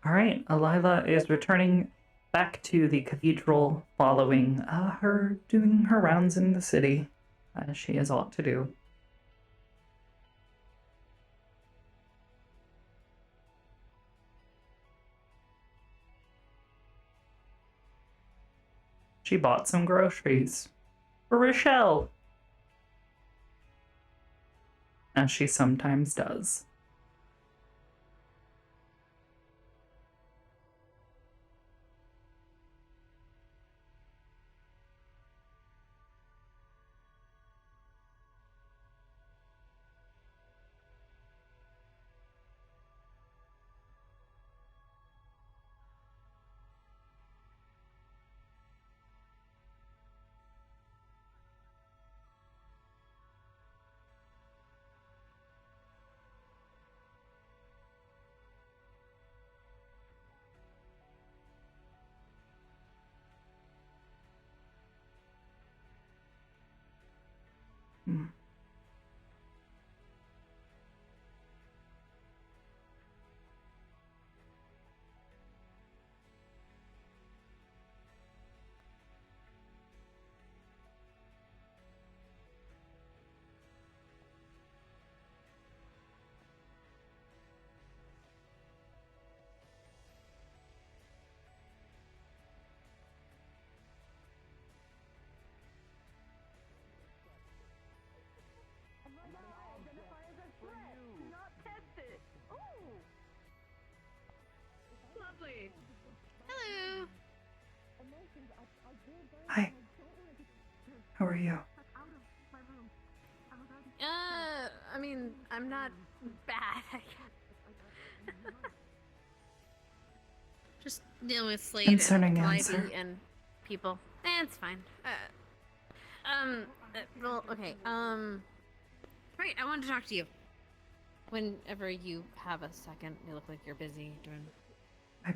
Alright, Alyla is returning back to the cathedral following her doing her rounds in the city, as she has a lot to do. She bought some groceries for Rochelle, as she sometimes does. Hmm. Hello. Hi. How are you? I mean, I'm not bad, I guess. Just dealing with Slade Concerning and answer. Calliope and people. It's fine. Well, okay, right, I wanted to talk to you. Whenever you have a second, you look like you're busy doing... I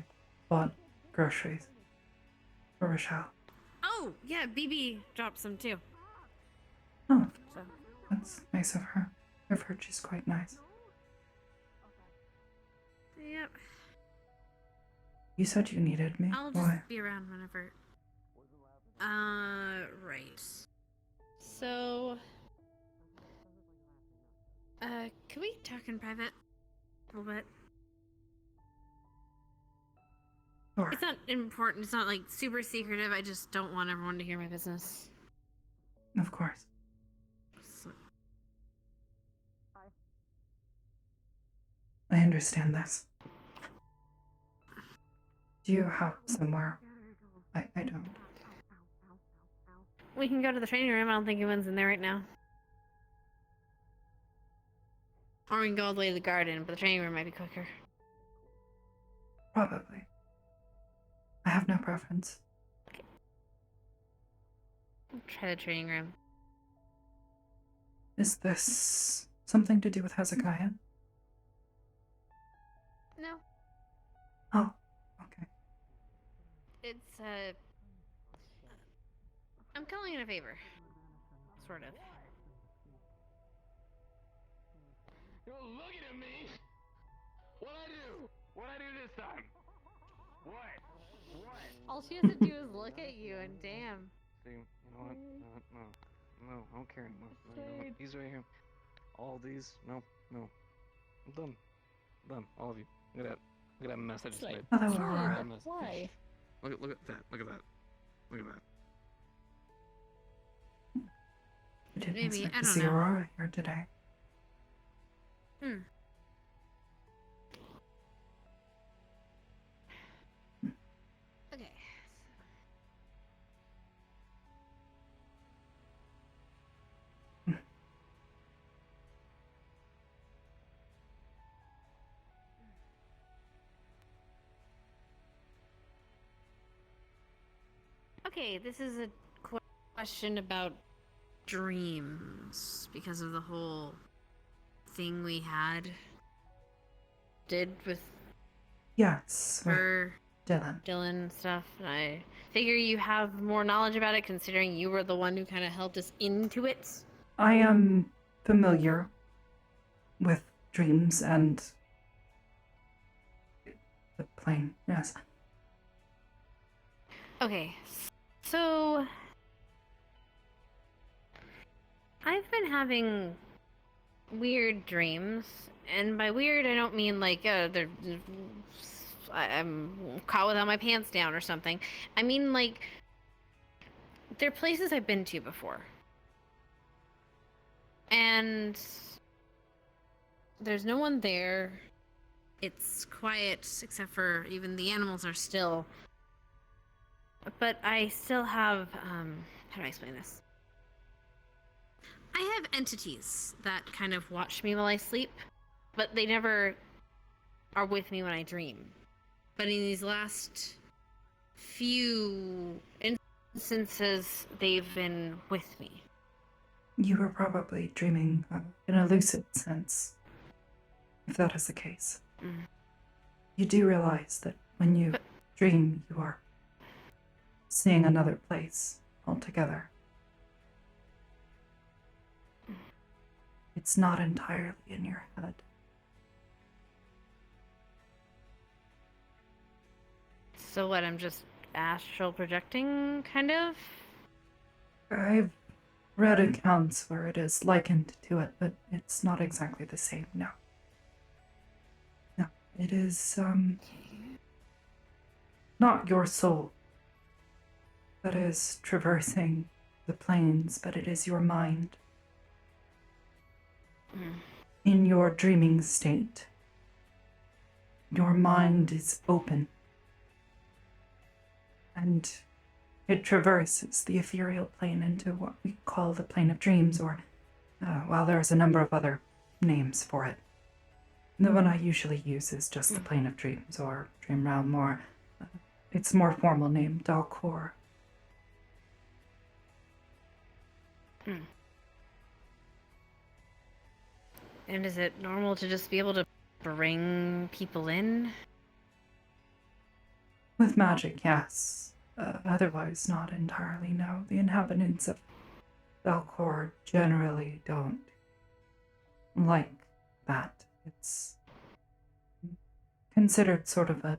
bought groceries for Rochelle. Oh, yeah, BB dropped some too. Oh, So. that's nice of her. I've heard she's quite nice. Yep. You said you needed me. I'll just Why? be around whenever. Right. So, can we talk in private a little bit? Sure. It's not important. It's not like super secretive. I just don't want everyone to hear my business. Of course. So... I understand this. Do you have somewhere? I don't. We can go to the training room. I don't think anyone's in there right now. Or we can go all the way to the garden, but the training room might be quicker. Probably. I have no preference. Okay. I'll try the training room. Is this something to do with Hezekiah? No. Oh, okay. It's, I'm calling it a favor. Sort of. You're looking at me! What'd I do? What'd I do this time? What? All she has to do is look at you and damn. See, you know what? No, I don't care anymore. No, you know what? He's right here. All these, no. I'm done. All of you. Look at that mess I just made. Hello, Aurora. That mess. Why? Look at that. Look at that. I didn't Maybe, expect I to don't see know. Aurora here today. Okay. Okay, this is a question about dreams because of the whole thing we did with Yes, with her, Dylan. stuff. And I figure you have more knowledge about it, considering you were the one who kind of helped us into it. I am familiar with dreams and the plane, yes. Okay, so I've been having weird dreams, and by weird I don't mean like I'm caught without my pants down or something. I mean like they're places I've been to before, and there's no one there. It's quiet except for even the animals are still. But I still have how do I explain this? I have entities that kind of watch me while I sleep, but they never are with me when I dream. But in these last few instances, they've been with me. You were probably dreaming in a lucid sense, if that is the case. Mm. You do realize that when you dream, you are seeing another place altogether. It's not entirely in your head. So what, I'm just astral projecting, kind of? I've read accounts where it is likened to it, but it's not exactly the same, no. No, it is, not your soul that is traversing the planes, but it is your mind. In your dreaming state, your mind is open, and it traverses the ethereal plane into what we call the plane of dreams, or, well, there's a number of other names for it. The one I usually use is just the plane of dreams, or dream realm, or its more formal name, Dalcor. And is it normal to just be able to bring people in? With magic, yes. Otherwise, not entirely, no. The inhabitants of Dalcor generally don't like that. It's considered sort of a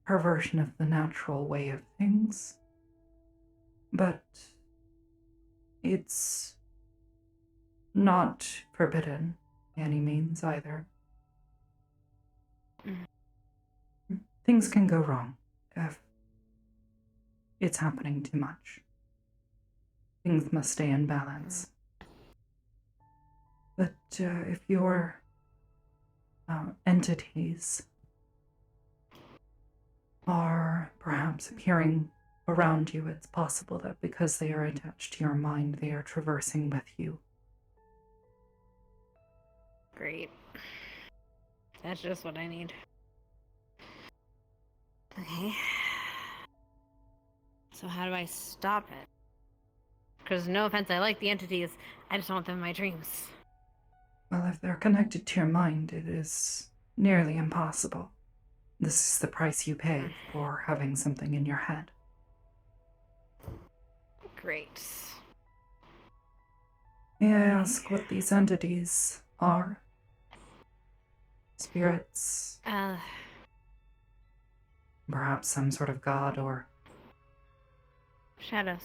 perversion of the natural way of things. But it's not forbidden by any means either. Things can go wrong if it's happening too much. Things must stay in balance. But if your entities are perhaps appearing around you, it's possible that because they are attached to your mind, they are traversing with you. Great. That's just what I need. Okay. So how do I stop it? Because no offense, I like the entities. I just don't want them in my dreams. Well, if they're connected to your mind, it is nearly impossible. This is the price you pay for having something in your head. Great. May I ask what these entities are? Spirits? Perhaps some sort of god or... Shadows.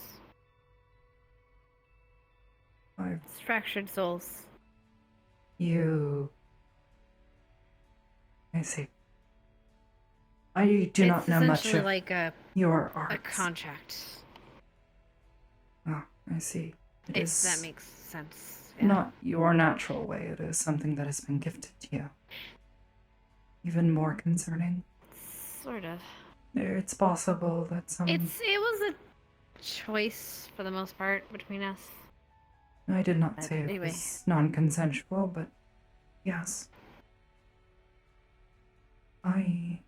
It's fractured souls. You... I see. I do not know much of like your arts. a contract. Oh, I see. If that makes sense. Not your natural way. It is something that has been gifted to you. Even more concerning. Sort of. It's possible that some... It was a choice for the most part between us. I did not say it was non-consensual, but yes. I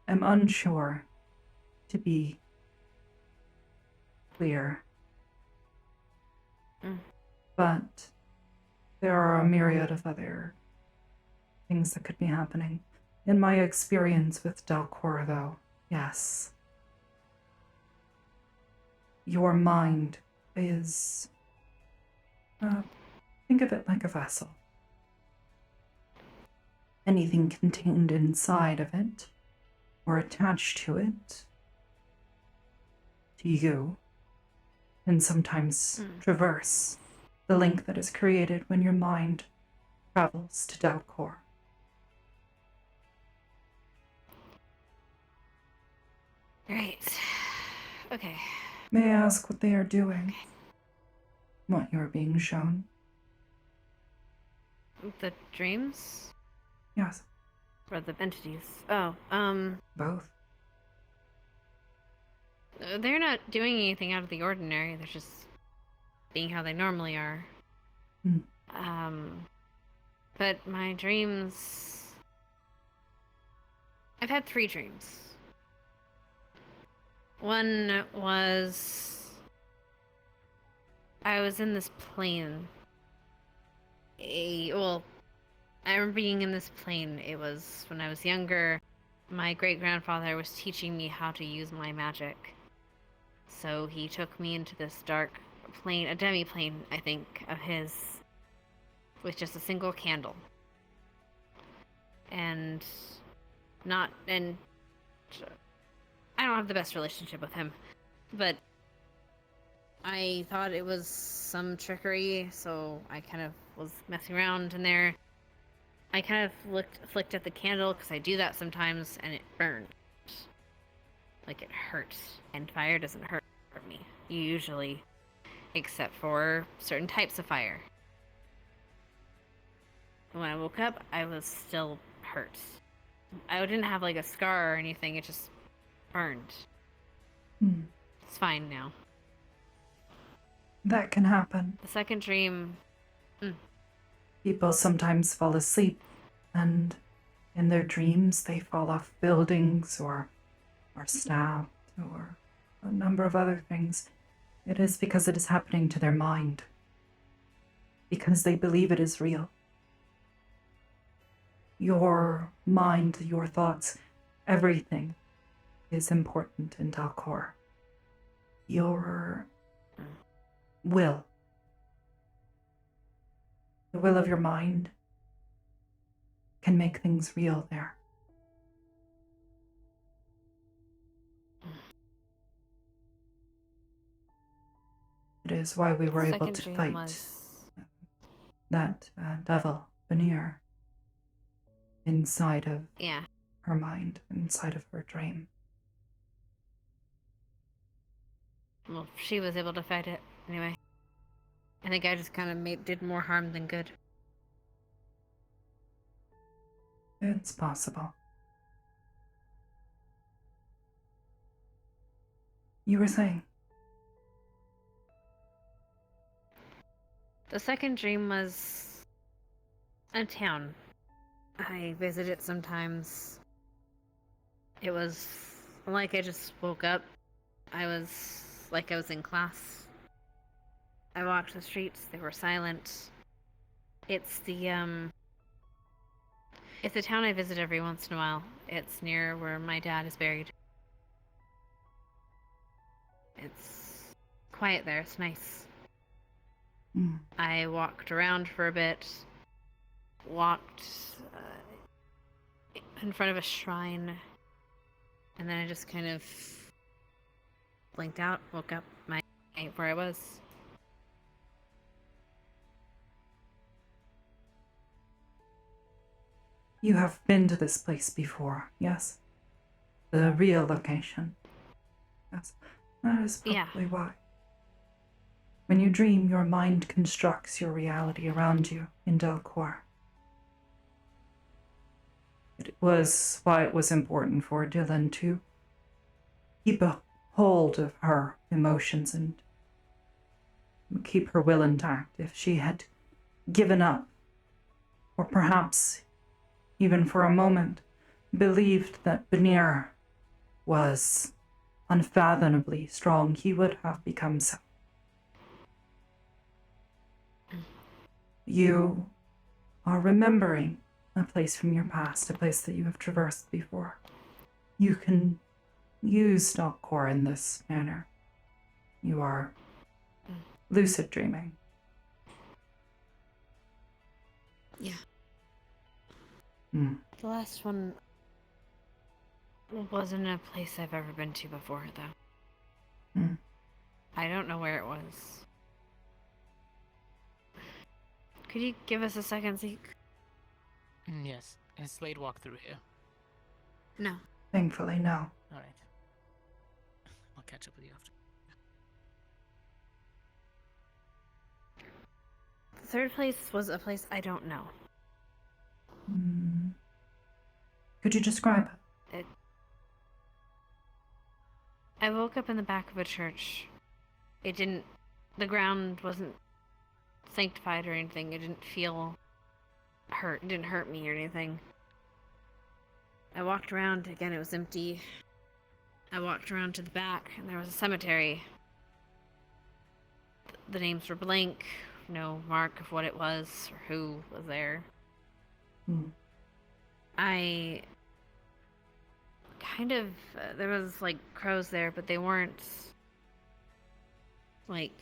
am unsure, to be clear. But there are a myriad of other things that could be happening. In my experience with Dalcor, though, yes. Your mind is... think of it like a vessel. Anything contained inside of it or attached to it, to you, can sometimes traverse the link that is created when your mind travels to Dalcor. Right. Okay. May I ask what they are doing? What you are being shown? The dreams? Yes, Or the entities? Oh, both. they're not doing anything out of the ordinary. They're just being how they normally are. But my dreams... I've had 3 dreams. One was... I was in this plane. Well, I remember being in this plane. It was when I was younger. My great-grandfather was teaching me how to use my magic. So he took me into this dark plane, a demi-plane, I think, of his, with just a single candle. And I don't have the best relationship with him, but I thought it was some trickery, so I kind of was messing around in there. I kind of flicked at the candle, because I do that sometimes, and it burned. Like, it hurt. And fire doesn't hurt me, usually, except for certain types of fire. When I woke up, I was still hurt. I didn't have, like, a scar or anything, it just burned. It's fine now. That can happen. The second dream... People sometimes fall asleep, and in their dreams they fall off buildings or are stabbed or a number of other things. It is because it is happening to their mind. Because they believe it is real. Your mind, your thoughts, everything is important in Dalcor. Your will. The will of your mind can make things real there. It is why we were able to fight that devil, Veneer, inside of her mind, inside of her dream. Well, she was able to fight it anyway. I think I just kind of did more harm than good. It's possible. You were saying? The second dream was a town. I visit it sometimes. It was like I just woke up. I was like I was in class. I walked the streets, they were silent. It's the town I visit every once in a while. It's near where my dad is buried. It's quiet there, it's nice. I walked around for a bit, walked in front of a shrine, and then I just kind of blinked out, woke up where I was. You have been to this place before, yes? The real location. Yes, that is probably why. When you dream, your mind constructs your reality around you in Dalcor. It was why it was important for Dylan to keep a hold of her emotions and keep her will intact. If she had given up, or perhaps even for a moment, believed that Veneer was unfathomably strong, he would have become so. You are remembering a place from your past, a place that you have traversed before. You can use Dalcor in this manner. You are lucid dreaming. Yeah. The last one wasn't a place I've ever been to before, though. Hmm. I don't know where it was. Could you give us a second, Zeke? Yes. Is Slade walk through here? No. Thankfully, no. Alright. I'll catch up with you after. The third place was a place I don't know. Hmm. Could you describe it? I woke up in the back of a church. The ground wasn't sanctified or anything. It didn't feel hurt. It didn't hurt me or anything. I walked around, again, it was empty. I walked around to the back, and there was a cemetery. The names were blank, no mark of what it was or who was there. Hmm. I kind of, there was like crows there, but they weren't like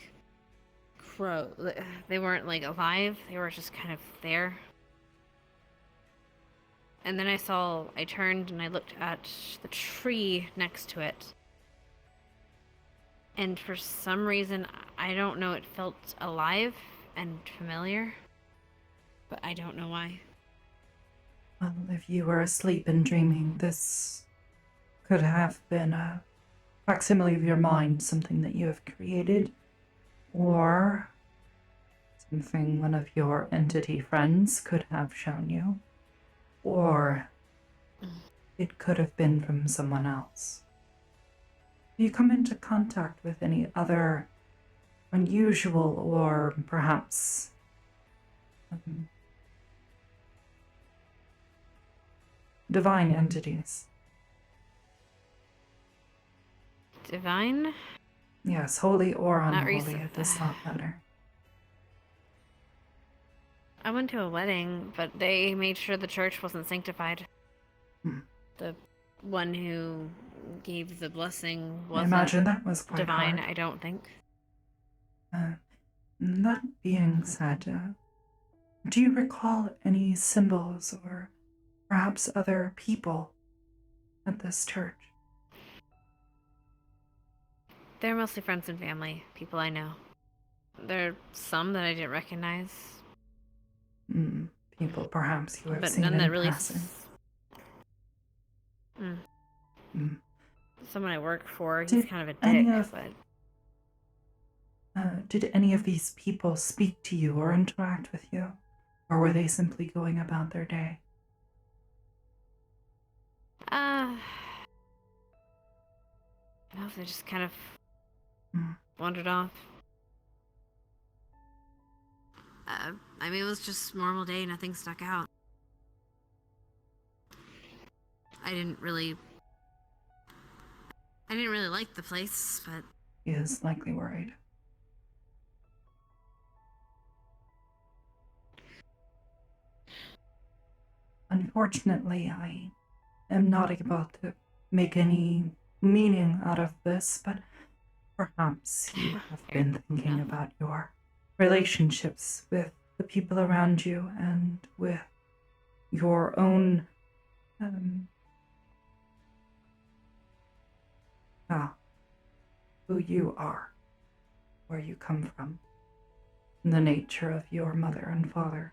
they weren't like alive, they were just kind of there. And then I turned and I looked at the tree next to it. And for some reason, I don't know, it felt alive and familiar. But I don't know why. Well, if you were asleep and dreaming, this could have been a facsimile of your mind, something that you have created, or something one of your entity friends could have shown you, or it could have been from someone else. Have you come into contact with any other unusual or perhaps divine entities? Divine? Yes, holy or Not unholy, recent. it does not matter. I went to a wedding, but they made sure the church wasn't sanctified. Hmm. The one who gave the blessing I wasn't imagine that was quite divine, hard. I don't think. That being said, do you recall any symbols or perhaps other people at this church? They're mostly friends and family, people I know. There are some that I didn't recognize, People perhaps you have but seen none in that really. passing. Someone I work for, he's Did kind of a any dick, of- but Did any of these people speak to you or interact with you? Or were they simply going about their day? no, they just kind of Hmm. wandered off. I mean, it was just a normal day, nothing stuck out. I didn't really like the place, but He is likely worried. Unfortunately, I am not able to make any meaning out of this, but perhaps you have been thinking about your relationships with the people around you and with your own, who you are, where you come from, and the nature of your mother and father.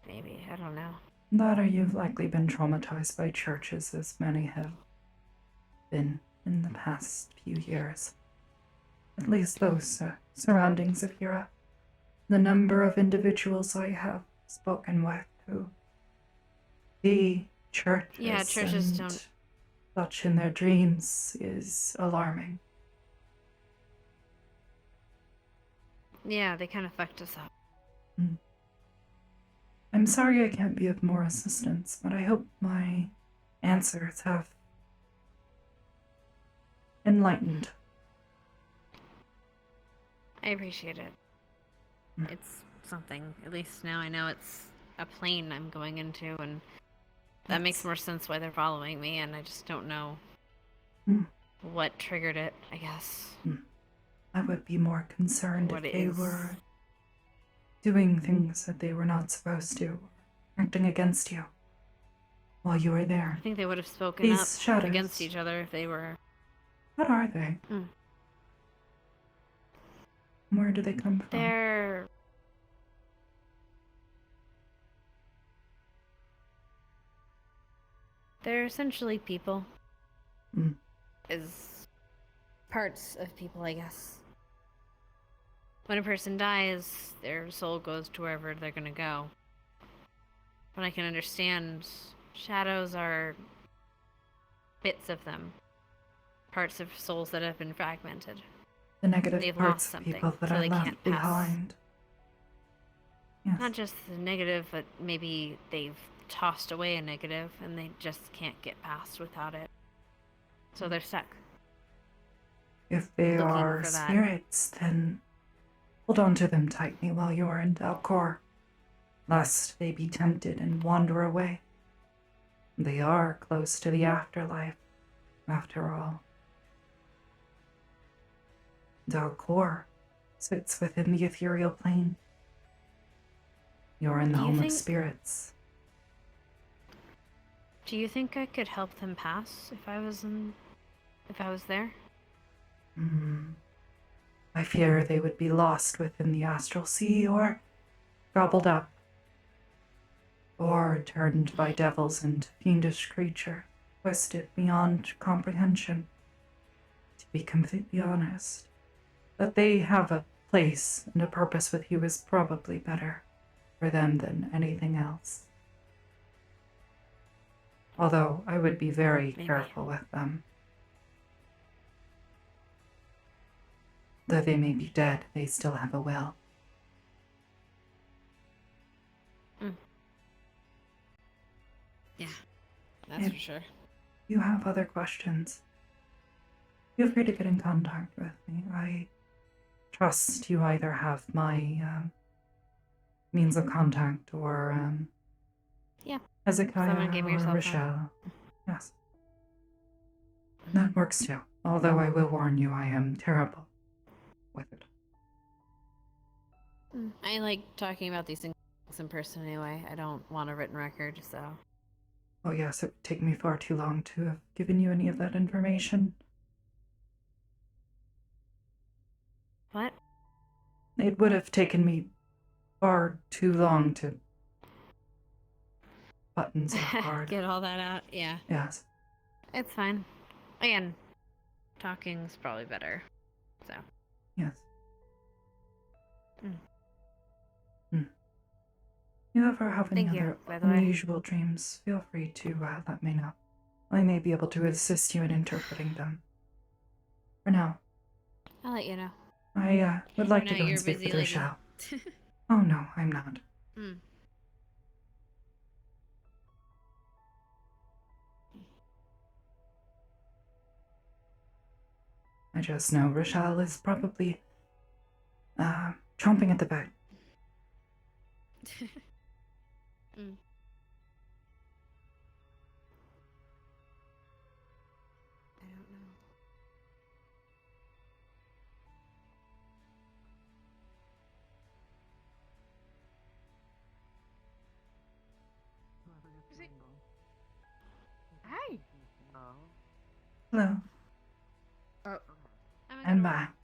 maybe, I don't know. That or you've likely been traumatized by churches, as many have been in the past few years. At least those surroundings of Hira. The number of individuals I have spoken with who the churches, churches and don't- such in their dreams is alarming. Yeah, they kind of fucked us up. I'm sorry I can't be of more assistance, but I hope my answers have enlightened. I appreciate it. It's something. At least now I know it's a plane I'm going into, and that makes Yes. more sense why they're following me, and I just don't know what triggered it, I guess. I would be more concerned What if it they is. were doing things that they were not supposed to, acting against you while you were there. I think they would have spoken These up shadows. against each other if they were. What are they? Where do they come from? They're essentially people. Mm. Is parts of people, I guess. When a person dies, their soul goes to wherever they're gonna go. But I can understand shadows are bits of them. Parts of souls that have been fragmented. The negative They've parts lost of something, people that so are they left can't pass. behind. Yes. Not just the negative, but maybe they've tossed away a negative and they just can't get past without it. So they're stuck. If they looking are for that. spirits, then hold on to them tightly while you are in Dalcor, lest they be tempted and wander away. They are close to the afterlife, after all. Dalcor sits within the ethereal plane. You're in the Do you home of think- spirits. Do you think I could help them pass if I was there? I fear they would be lost within the astral sea or gobbled up or turned by devils and fiendish creature, twisted beyond comprehension. To be completely honest, that they have a place and a purpose with you is probably better for them than anything else. Although I would be very Maybe. careful with them. Though they may be dead, they still have a will. Yeah, that's for sure. If you have other questions, feel free to get in contact with me. I trust you either have my means of contact or Yeah. Hezekiah Someone gave me your or cell phone. Rochelle. Yes. That works too. Although I will warn you, I am terrible with it. I like talking about these things in person anyway. I don't want a written record, so. Oh yes, it would take me far too long to have given you any of that information. What? It would have taken me far too long to button so hard. Get all that out? Yeah. Yes. It's fine. Again, talking's probably better. So. Yes. You ever have any Thank you, other by the way. unusual dreams, feel free to let me know. I may be able to assist you in interpreting them. For now, I'll let you know. I would like For to now, go and you're speak busy with lady. Rochelle. Oh no, I'm not. I just know Rochelle is probably chomping at the bit. I don't know. Hi. Hello, I'm back.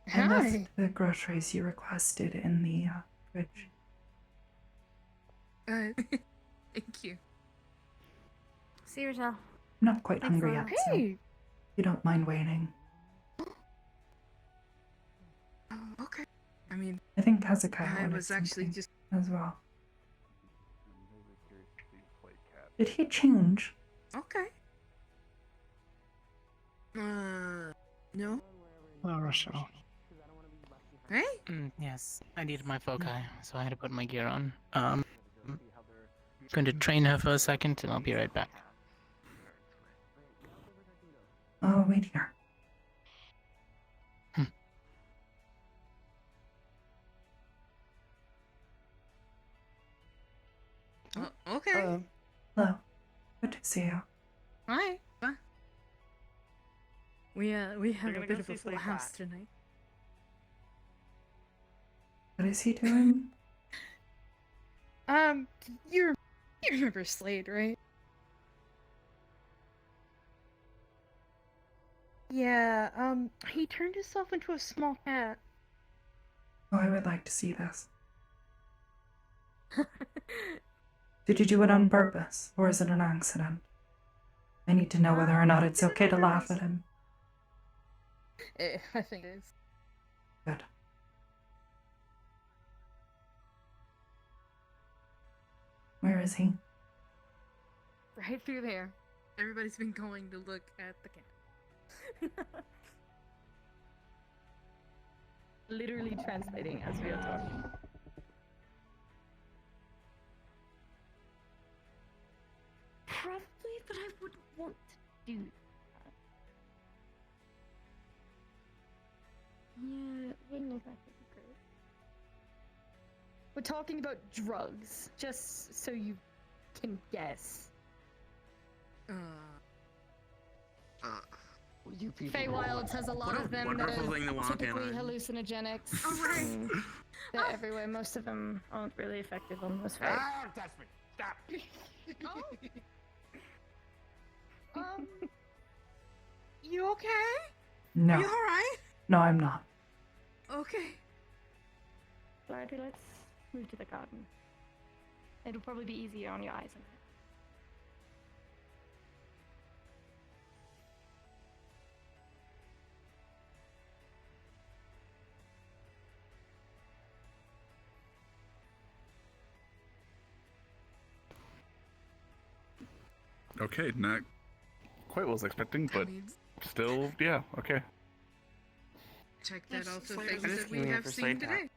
I Hi. left the groceries you requested in the fridge. Thank you. See you, Rochelle. I'm not quite Thanks, hungry Laura. yet, so if Hey. you don't mind waiting. Okay. I mean, I think Hezekiah I wanted was actually something just. as well. Did he change? Okay. No. Hello, Rochelle. Hey. Yes, I needed my foci, so I had to put my gear on. Going to train her for a second, and I'll be right back. Oh, wait here. Okay. Hello. Good to see you. Hi. Bye. We have We're a gonna bit go of see a full Slade house back. tonight. What is he doing? You remember Slade, right? Yeah, he turned himself into a small cat. Oh, I would like to see this. Did you do it on purpose, or is it an accident? I need to know whether or not it's okay to laugh at him. I think it is. Good. Where is he? Right through there. Everybody's been going to look at the cat. Literally translating as we are talking. Probably, but I wouldn't want to do that. Yeah, it wouldn't exactly be great. We're talking about drugs, just so you can guess. You people. Feywilds has a lot What a of them that wonderful thing to are walk in typically on. hallucinogenics. Oh, right. and they're everywhere. Most of them aren't really effective on most Fey. Ah, touch me! Stop! You okay? No. You alright? No, I'm not. Okay. Lardy, let's move to the garden. It'll probably be easier on your eyes. Okay, not quite what I was expecting, I but mean, still, yeah, okay. check that also I things just that we came here have for seen Slade Cat. today.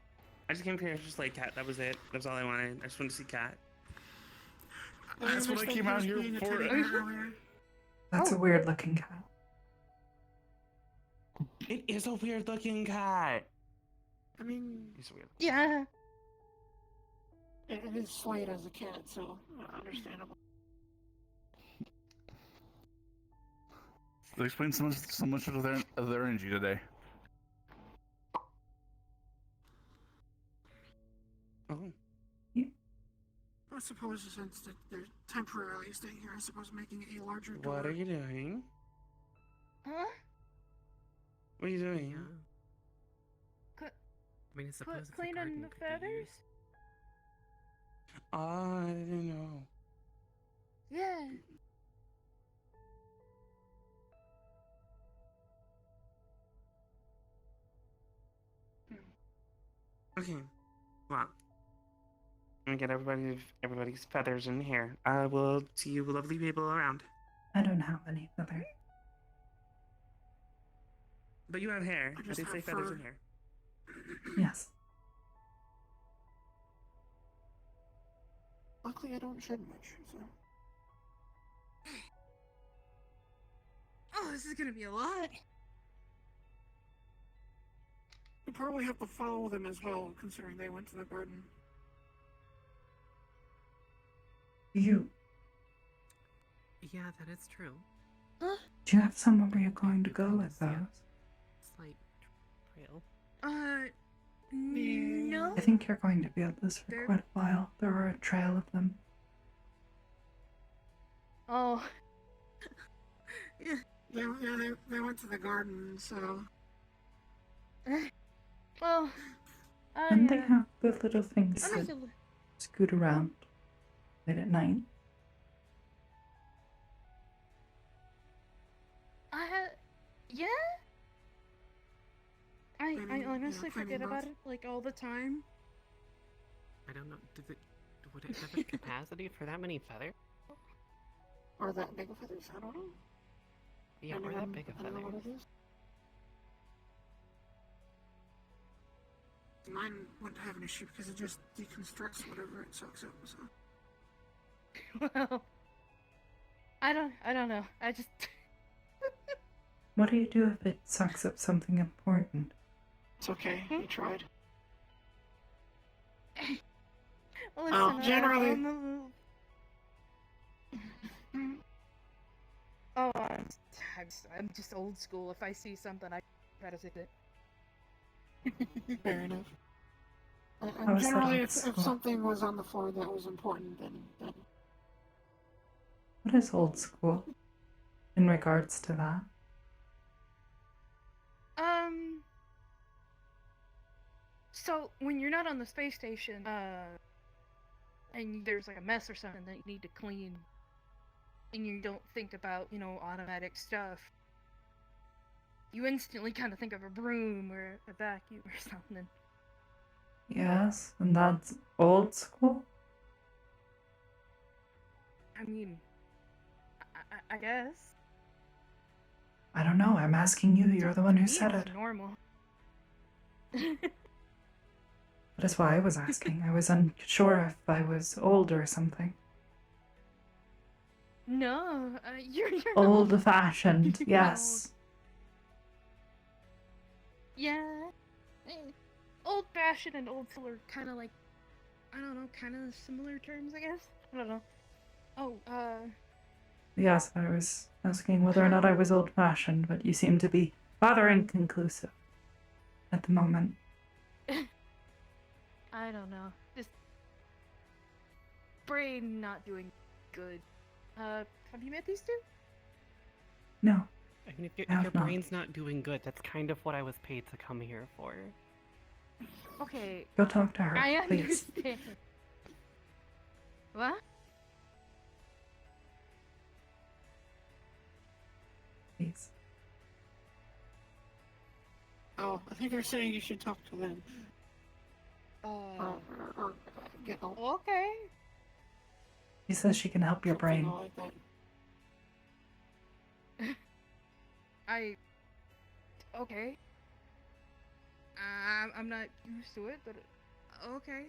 I just came here for Slade Cat. That was it. That's all I wanted. I just wanted to see Cat. That's what I came out here for. That's a weird looking cat. It is a weird looking cat. I mean, He's weird. Yeah. it is Slade as a cat, so understandable. They explained so much of their energy today. Oh. I suppose since they're temporarily staying here, I suppose making a larger door. What are you doing? Huh? What are you doing? Cl- I mean, I suppose if the cleaning garden the could be feathers? used- I didn't know. Yeah. Okay. Well. I'm gonna get everybody's feathers in here. I will see you lovely people around. I don't have any feather. But you have hair. I I just did say have feathers fur. in hair. Yes. Luckily, I don't shed much, so. Oh, this is gonna be a lot. We probably have to follow them as well, considering they went to the garden. You. Yeah, that is true. Do you have somewhere where you're going to go with those? Slight trail. No. I think you're going to be at this for They're- quite a while. There are a trail of them. Oh. Yeah, they went to the garden, so. Well. And they have the little things I'm that not gonna- scoot around late at night. Yeah. I Cleaning- honestly cleaning forget about both. it like all the time. I don't know. Would it have the capacity for that many feathers? Or that big of feathers, I don't know. Yeah, or that big of I don't know what feathers. it is. Mine wouldn't have an issue because it just deconstructs whatever it sucks up, so. Well, I don't know. I just What do you do if it sucks up something important? It's okay, you tried. listen. generally- Oh, I'm just old school. If I see something, I try to fix it. Fair enough. How is that Generally, old if school? something was on the floor that was important, then What is old school in regards to that? So when you're not on the space station, and there's like a mess or something that you need to clean, and you don't think about, automatic stuff, you instantly kind of think of a broom or a vacuum or something. Yes, and that's old school? I mean, I guess. I don't know. I'm asking you. You're the one To who me, said it's it. normal. That is why I was asking. I was unsure if I was old or something. No, you're not. Old-fashioned, You're not yes. Yeah. Old-fashioned and old school are kind of like, I don't know, kind of similar terms, I guess. I don't know. Oh, Yes, I was asking whether or not I was old-fashioned, but you seem to be rather inconclusive at the moment. I don't know. Just brain not doing good. Have you met these two? No. I mean, if I your have not. brain's not doing good, that's kind of what I was paid to come here for. Okay, Go talk to her, I please. understand. What? Please. oh, I think you're saying you should talk to them. Or get help. Okay. She says she can help your something brain. like that. Okay. I'm not used to it, but okay.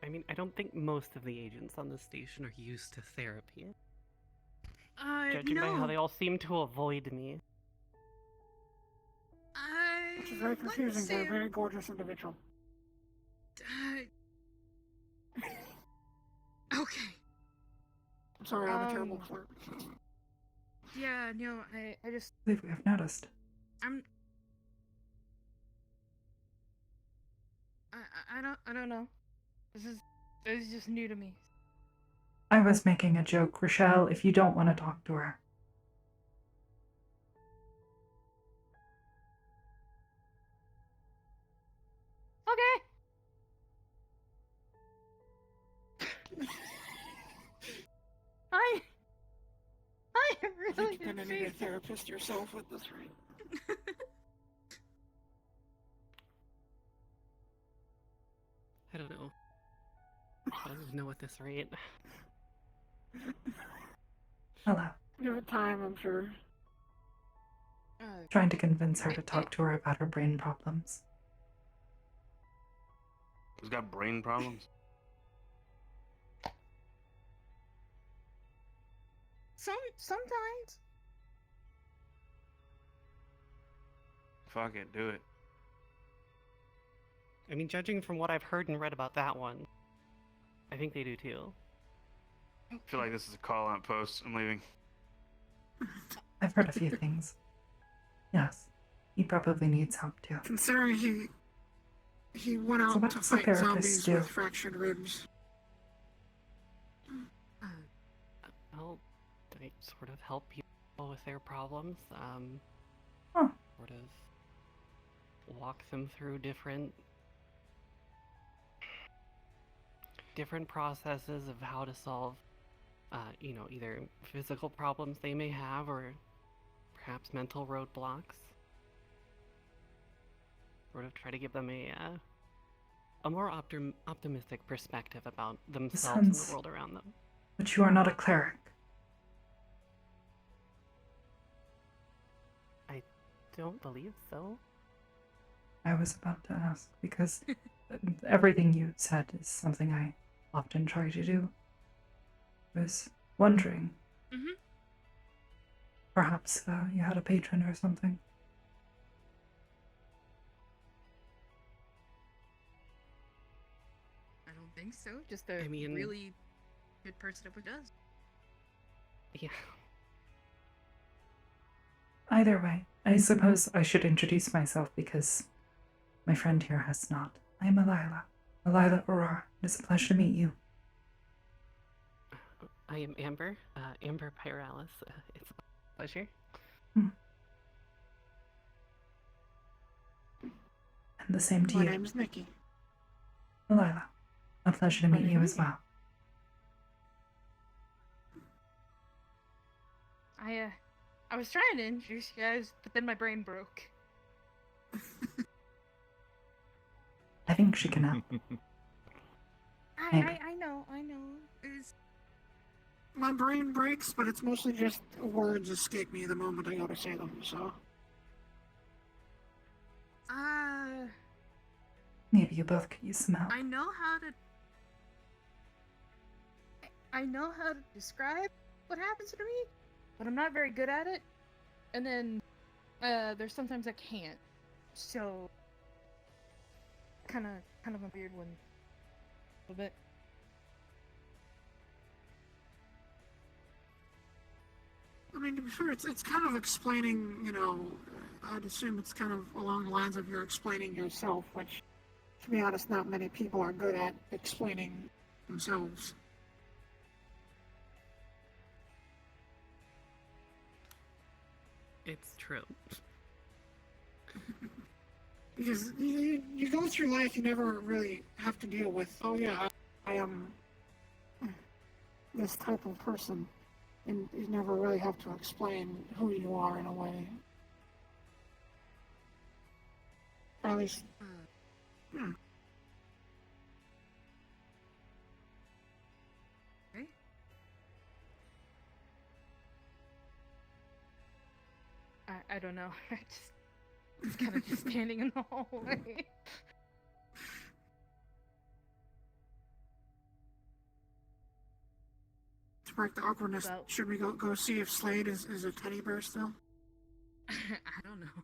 I mean, I don't think most of the agents on the station are used to therapy. Judging by how they all seem to avoid me. Which is very confusing for a very gorgeous individual. Okay. I'm sorry, I'm a terrible flirt. Yeah, no, I just, I believe we have noticed. I don't know. This is just new to me. I was making a joke, Rochelle, if you don't want to talk to her. Okay. I am I think really you're gonna need a therapist yourself at this rate. I don't know. I don't even know at this rate. Hello. Give it time, I'm sure. Trying to convince her to talk to her about her brain problems. Who's got brain problems? Sometimes. Fuck it, do it. I mean, judging from what I've heard and read about that one, I think they do too. I feel like this is a call-out post. I'm leaving. I've heard a few things. Yes. He probably needs help too. Considering he went So out what to does the fight therapist zombies do? with fractured ribs. Well, they sort of help people with their problems. Huh. Sort of walk them through different processes of how to solve, either physical problems they may have or perhaps mental roadblocks. Sort of try to give them a more optimistic perspective about themselves and the world around them. But you are not a cleric. I don't believe so. I was about to ask because everything you said is something I often try to do. I was wondering. Mhm. Perhaps you had a patron or something. I don't think so. Just a really good person at what does. Yeah. Either way, I suppose I should introduce myself because My friend here has not. I am Alyla. Alyla Aurora. It is a pleasure to meet you. I am Amber. Amber Pyralis. It's a pleasure. And the same to My you. name's Nikki. Alyla. A pleasure to meet you as well. I was trying to introduce you guys, but then my brain broke. I think she can help. I know. It's... My brain breaks, but it's mostly just words escape me the moment I go to say them, so. Maybe you both could use some help. I know how to describe what happens to me, but I'm not very good at it. And then there's sometimes I can't. So kind of a weird one. A little bit. I mean, to be fair, it's kind of explaining, you know, I'd assume it's kind of along the lines of you're explaining yourself, which, to be honest, not many people are good at explaining themselves. It's true. Because you go through life, you never really have to deal with, oh yeah, I am this type of person. And you never really have to explain who you are in a way. Or at least... Okay. I don't know. I just kind of just standing in the hallway. To break the awkwardness, should we go see if Slade is a teddy bear still? I don't know.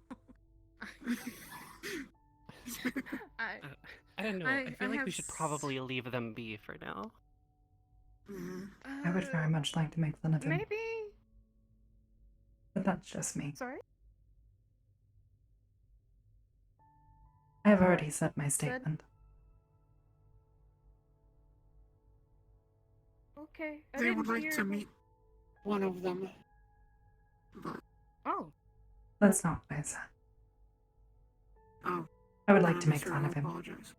I don't know. I feel like we have should probably leave them be for now. I would very much like to make fun of him. Maybe. But that's just me. Sorry? I have already said my statement. Okay. They would like to meet one of them. But... Oh. That's not what I said. Oh. I would like to make fun of him. Apologize.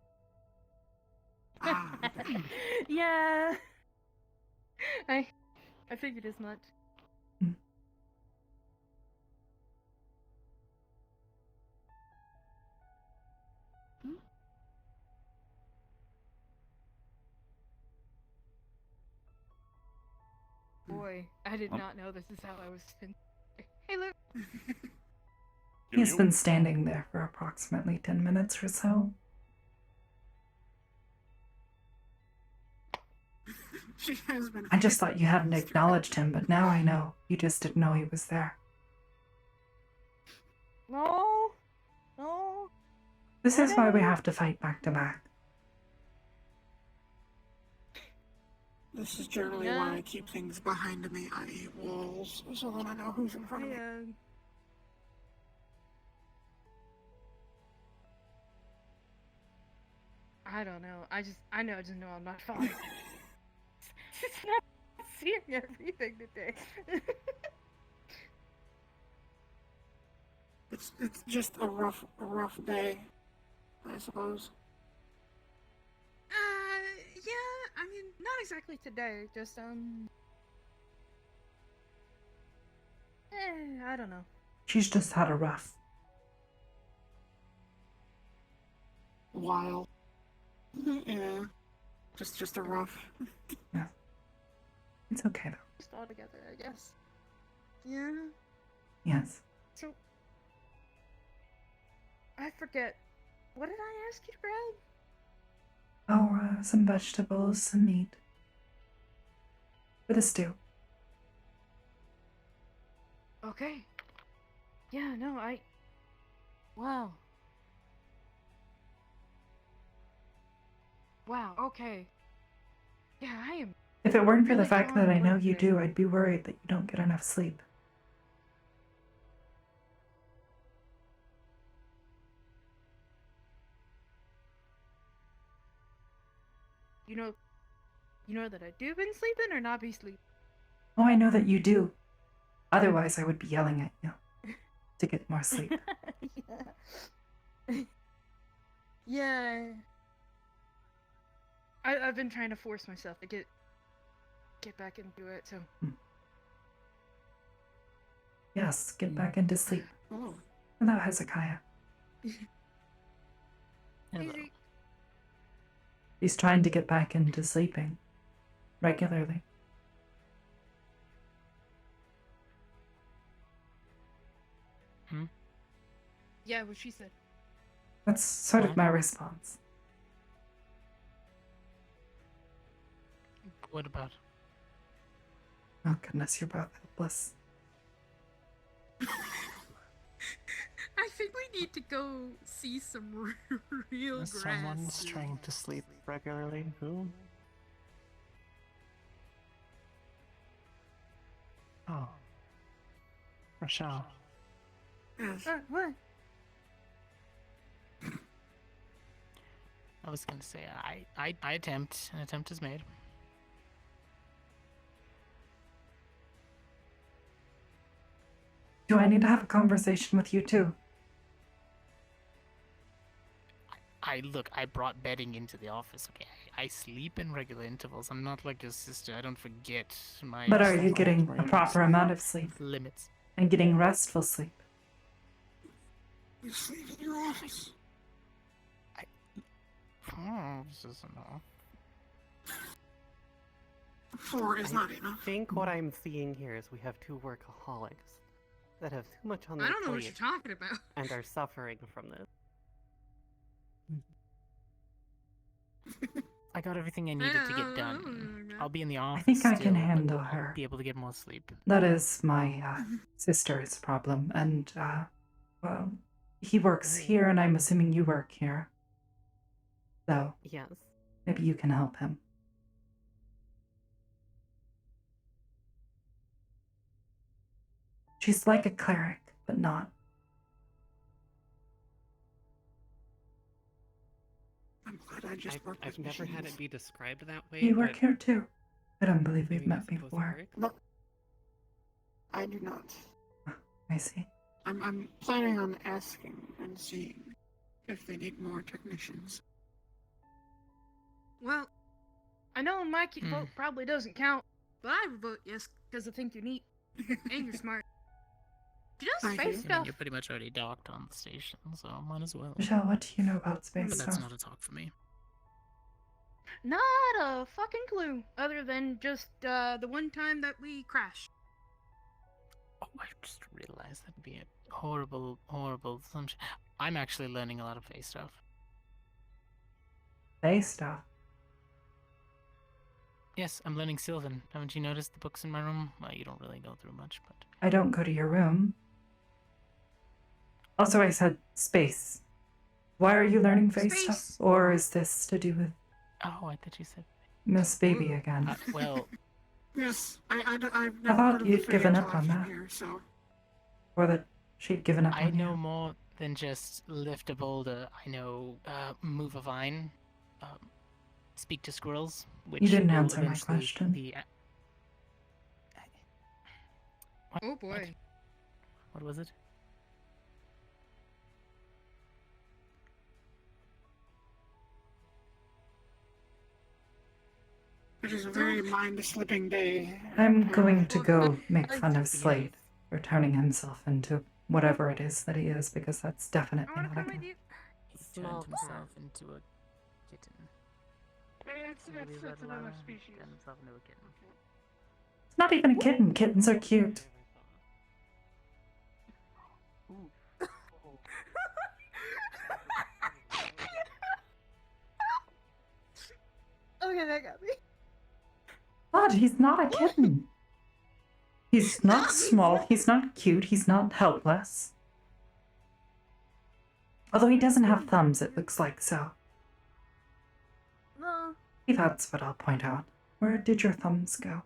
Ah, okay. Yeah. I figured as much. Boy, I did not know this is how I was spent. Hey, look. He's been standing there for approximately 10 minutes or so. She has been. I just thought you hadn't acknowledged him, but now I know. You just didn't know he was there. No. This is why we have to fight back to back. This is generally why I keep things behind me, i.e. walls, so that I know who's in front of me. I don't know. I just know I'm not fine. It's not seeing everything today. It's just a rough day, I suppose. Yeah, I mean, not exactly today, just, I don't know. She's just had a rough. While. Yeah. Just a rough. Yeah. It's okay, though. Just all together, I guess. Yeah. Yes. So, I forget. What did I ask you to grab? Oh, some vegetables, some meat. For the stew. Okay. Yeah, no, Wow. Wow, okay. Yeah, I am... If it weren't for the really fact that I know you today. do, I'd be worried that you don't get enough sleep. You know that I do been sleeping or not be sleeping. Oh, I know that you do. Otherwise, I would be yelling at you to get more sleep. Yeah. Yeah. I've been trying to force myself to get back into it, so. Yes, get back into sleep. Oh, Hello, Hezekiah. Hello. He's trying to get back into sleeping regularly. Yeah, what she said. That's sort of my response. What about? Oh, goodness, you're both helpless. I think we need to go see some real grass. Someone's trying to sleep regularly. Who? Oh. Rochelle. yes. What? I was gonna say I attempt. An attempt is made. Do I need to have a conversation with you too? I brought bedding into the office. Okay, I sleep in regular intervals. I'm not like your sister. I don't forget my. But are you getting a proper amount of sleep limits? and getting restful sleep? You sleep in your office. This isn't all. 4 is not enough. I think what I'm seeing here is we have two workaholics that have too much on their I don't know what plate you're talking about. and are suffering from this. I got everything I needed to get done. I'll be in the office. think I can still, but handle I'll her. Be able to get more sleep. That is my sister's problem, and well, he works here, and I'm assuming you work here. So Yes. maybe you can help him. She's like a cleric, but not. I'm glad I just worked I've with never had machines. it be described that way. You work but here too. I don't believe we've maybe met it's supposed to before. work. No, I do not. I see. I'm planning on asking and seeing if they need more technicians. Well, I know my vote probably doesn't count but I would vote yes. because I think you're neat And you're smart. She does Thank space you. I mean, stuff. you're pretty much already docked on the station, so might as well. Michelle, what do you know about space But that's stuff? not a talk for me. Not a fucking clue, other than just The one time that we crashed. Oh, I just realized that'd be a horrible, horrible assumption. I'm actually learning a lot of face stuff. Space stuff. Yes, I'm learning Sylvan. Haven't you noticed the books in my room? Well, you don't really go through much, but... I don't go to your room. Also, I said space. Why are you learning face Space. stuff? Or is this to do with Oh, I thought you said... Miss Baby again? Well, Yes, I've never thought heard of you'd the given Fae up until on I came that. Here, so Or that she'd given up I on know you? more than just lift a boulder. I know move a vine, speak to squirrels, which didn't will answer my eventually question. be... Oh boy. What was it? it is a very mind-slipping day. I'm going to go Well, make I fun do of Slade for turning himself into whatever it is that he is, because that's I definitely wanna not come a with good. you. He Small turned himself into a kitten. It's Leave that another alone. species. Turned himself into a kitten. It's not even a kitten. Kittens are cute. Okay, that got me. But he's not a kitten. He's not small. He's not cute. He's not helpless. Although he doesn't have thumbs, it looks like so. No. That's what I'll point out. Where did your thumbs go?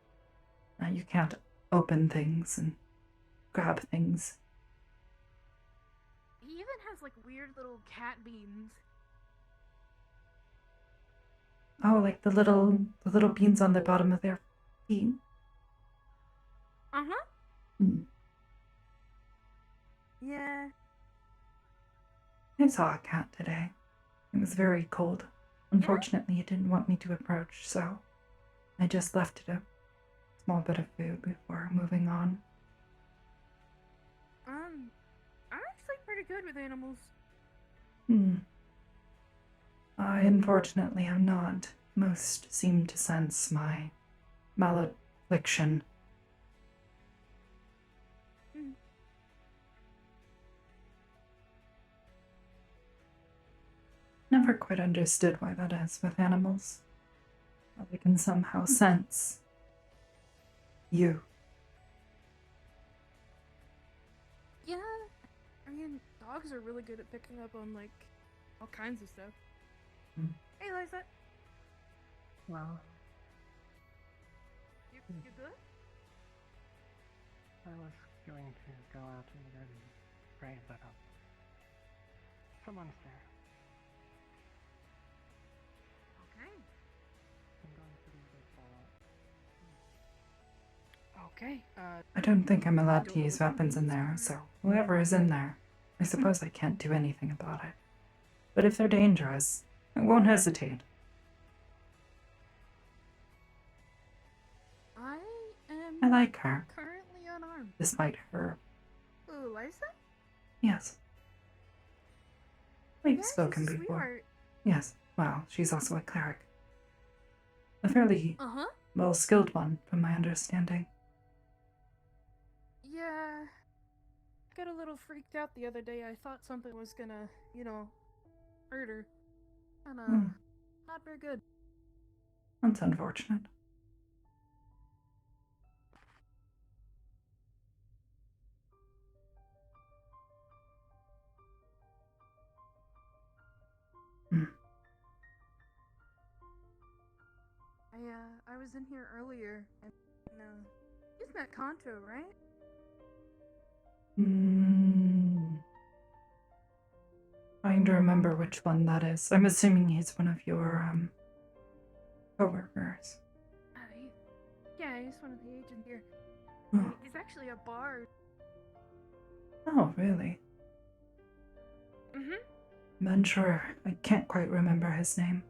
You can't open things and grab things. He even has like weird little cat beams. Oh, like the little beans on the bottom of their feet. Uh huh. Hmm. Yeah. I saw a cat today. It was very cold. Unfortunately, it didn't want me to approach, so I just left it a small bit of food before moving on. I'm actually pretty good with animals. I unfortunately am not. Most seem to sense my malediction. Never quite understood why that is with animals. How they can somehow sense you. Yeah. I mean, dogs are really good at picking up on, like, all kinds of stuff. Hey, Liza. Well, You good? I was going to go out and pray, but someone's there. Okay. I'm going to leave it all. Okay. I don't think I'm allowed to use weapons in there, so whoever is in there, I suppose I can't do anything about it. But if they're dangerous, I won't hesitate. I am. I like her, Currently unarmed. despite her. Ooh, Liza? Yes. We've Yeah, spoken she's a before. sweetheart. Yes, well, she's also a cleric. A fairly well-skilled one, from my understanding. Yeah. Got a little freaked out the other day. I thought something was gonna, hurt her. Not very good. That's unfortunate. I was in here earlier, and, you've met Kanto, right? Trying to remember which one that is. I'm assuming he's one of your, coworkers. Yeah, he's one of the agents here. Oh. He's actually a bard. Oh, really? I'm unsure. I can't quite remember his name.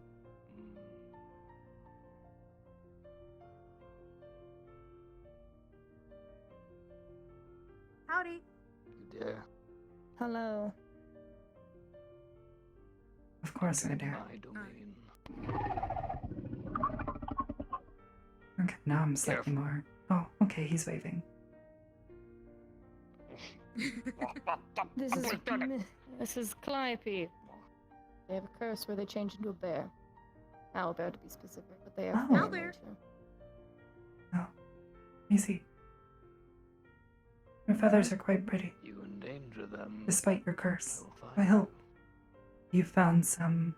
Howdy. You dare. Hello. Of course I do. My domain. Okay, now I'm slightly more... Oh, okay, he's waving. This is Calliope. They have a curse where they change into a bear. Owlbear to be specific, but they have Oh. bear too. Oh, I see. Your feathers are quite pretty, You endanger them. despite your curse. I will find I hope you found some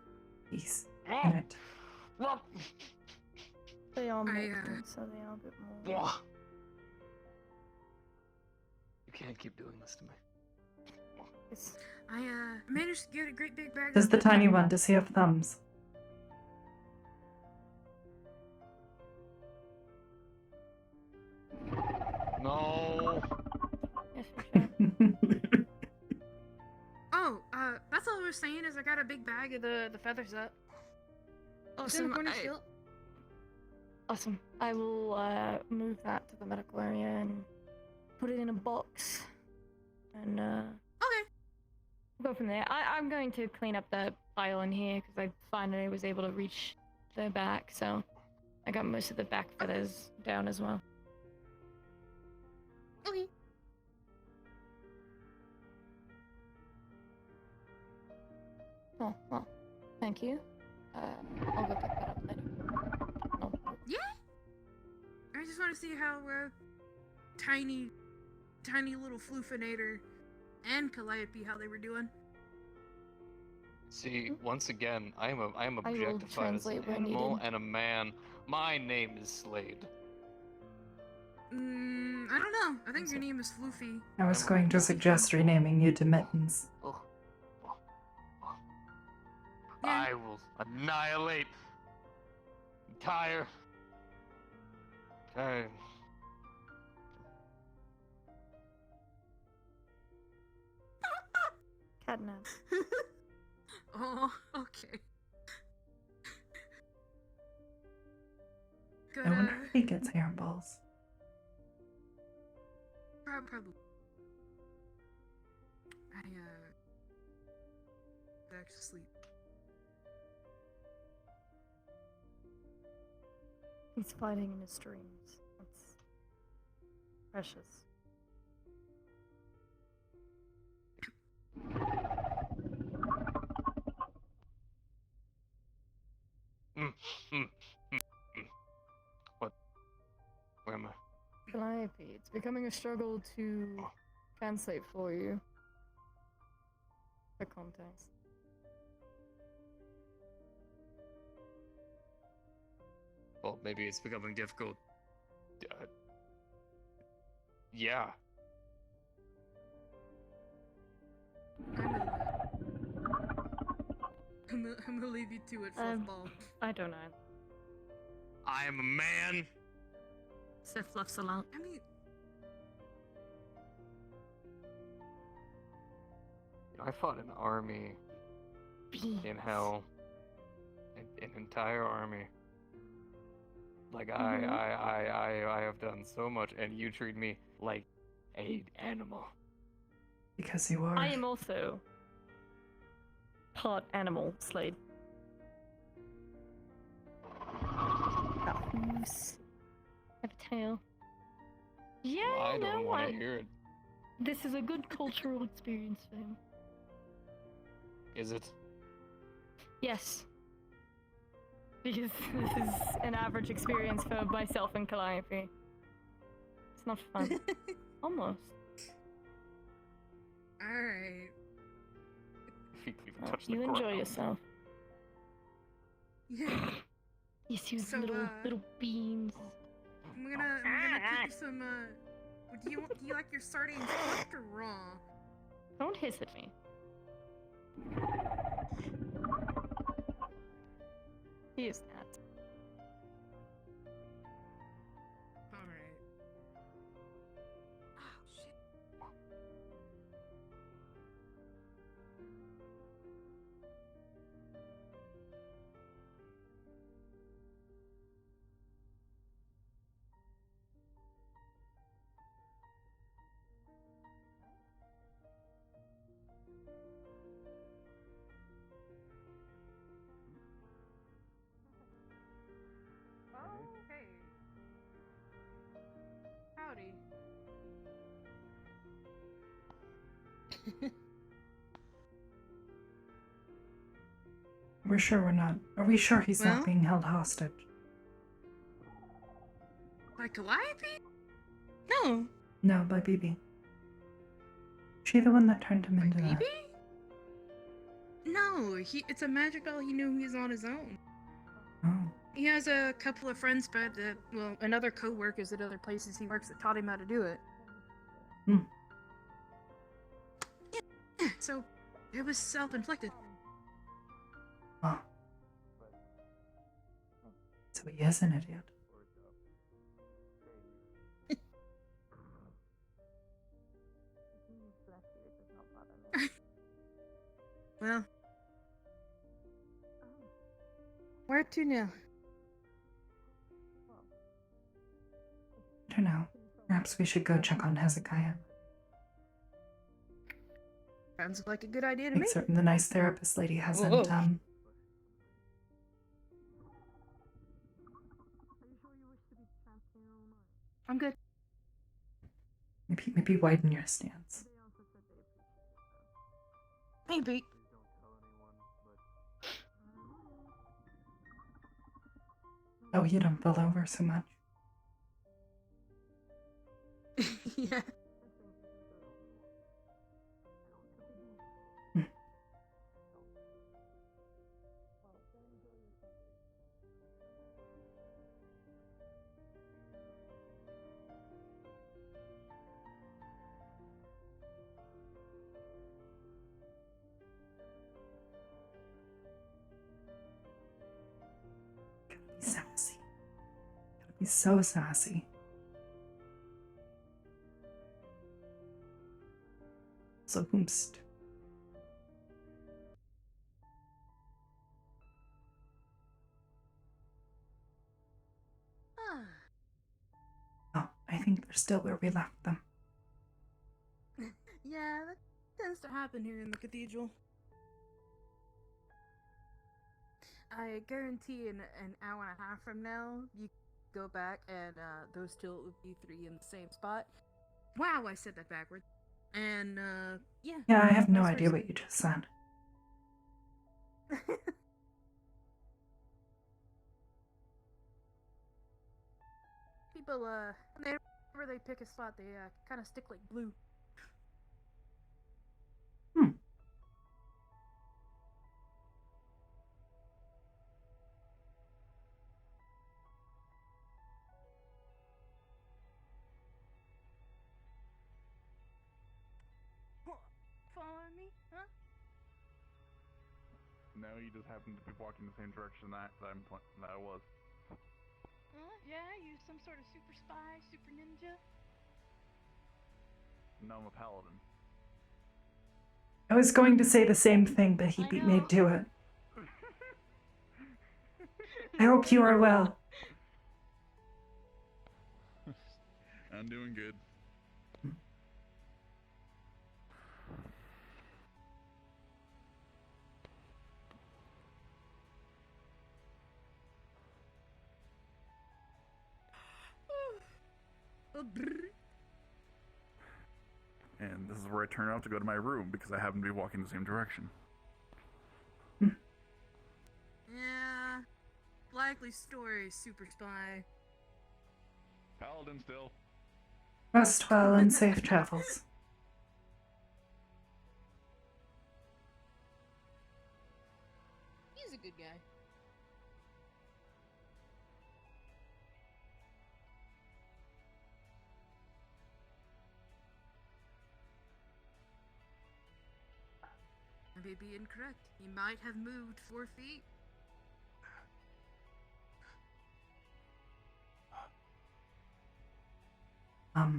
peace in it. They are mutant, so they are a bit more. You can't keep doing this to me. I managed to get a great big bag. Does the tiny one, does he have thumbs? No. Yes, for sure. Oh, that's all I was saying is I got a big bag of the feathers up. It's in the Awesome. corner still. Awesome. I will move that to the medical area and put it in a box. And Okay. we'll go from there. I'm going to clean up the pile in here because I finally was able to reach the back, so I got most of the back feathers down as well. Okay. Oh, well, thank you. I'll go pick that up later. Oh. Yeah. I just want to see how tiny little Floofinator and Calliope how they were doing. See, once again, I am I will objectified as an translate when animal needed. and a man. My name is Slade. I don't know. I think your name is Floofy. I was going to suggest renaming you to Mittens. I will annihilate tired. Tired. Catnap. Oh, okay. I wonder if he gets hairballs. Probably. Back to sleep. He's fighting in his dreams. That's precious. What? Where am I? Calliope, it's becoming a struggle to translate for you. For context. Well, maybe it's becoming difficult. Yeah. I'm gonna leave you to it, Fluffball. I don't know. I am a man. Sif fluffs along. I mean, I fought an army in hell. An entire army. Like I have done so much, and you treat me like an animal. Because you are. I am also part animal, Slade. Got hooves. Have a tail. Yeah, I don't no, want to hear it. This is a good cultural experience for him. Is it? Yes. Because this is an average experience for myself and Calliope. It's not fun. Almost. alright. Feet even Well, touch the you enjoy ground. yourself. Yeah. Yes, you So, little beans. I'm gonna cook you some, do you like your sardines cooked or raw? Don't hiss at me. He is that. Alright. Oh, shit. Oh, hey. Howdy. We're sure we're not. Are we sure he's Well? not being held hostage? By Calliope? No. No, by BB. She the one that turned him into that? BB? No, it's a magic doll. He knew he's on his own. Oh. He has a couple of friends, but and other co-workers at other places he works that taught him how to do it. Hmm. Yeah, so it was self-inflicted. Oh. So he is an idiot. Well, where to now? I don't know. Perhaps we should go check on Hezekiah. Sounds like a good idea to me. Make certain the nice therapist lady hasn't, Whoa. I'm good. Maybe widen your stance. Maybe. Oh, you don't fall over so much. Yeah. Sassy. He's so sassy. So boomst. Oh, I think they're still where we left them. Yeah, that tends to happen here in the cathedral. I guarantee in an hour and a half from now, you go back and those two would be three in the same spot. Wow, I said that backwards. And yeah. Yeah, I have no vice idea versa. what you just said. People, whenever they pick a spot, they kind of stick like glue. Following me, huh? No, you just happen to be walking the same direction that I was. Yeah, you some sort of super spy, super ninja. No, I'm a paladin. I was going to say the same thing, but he I beat me know. to it. I hope you are well. I'm doing good. And this is where I turn out to go to my room because I happen to be walking the same direction. Yeah, likely story, super spy. Paladin still. Rest well and safe travels. He's a good guy. I may be incorrect. He might have moved 4 feet. I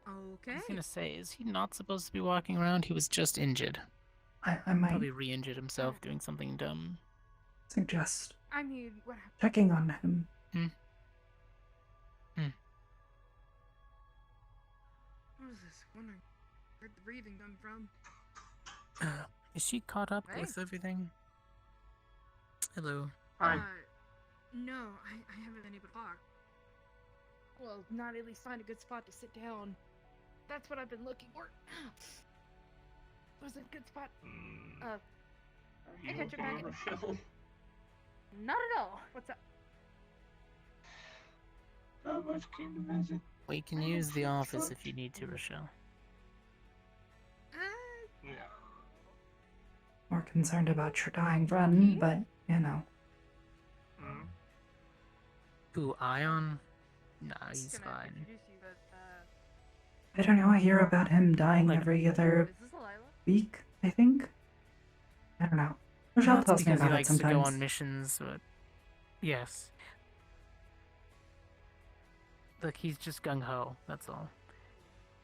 Okay. was gonna say, is he not supposed to be walking around? He was just injured. I might Probably re-injured himself doing something dumb. suggest I mean, what happened? checking on him. What is this? Wondering where'd the breathing come from? Is she caught up Hey. with everything? Hello. No, I haven't been able to talk. Well, not at least find a good spot to sit down. That's what I've been looking for. Was it a good spot? I got your back. Not at all. What's up? Not much came to visit. We can use the office if you need to, Rochelle. Yeah. More concerned about your dying friend, but, you know. Who, Ion? Nah, he's Gonna fine. introduce you, but, I don't know, I hear about him dying Like- every other is this Alyla? week, I think. I don't know. Rochelle That's tells me because he about it likes to go sometimes. on missions, but... Yes. Look, he's just gung-ho, that's all.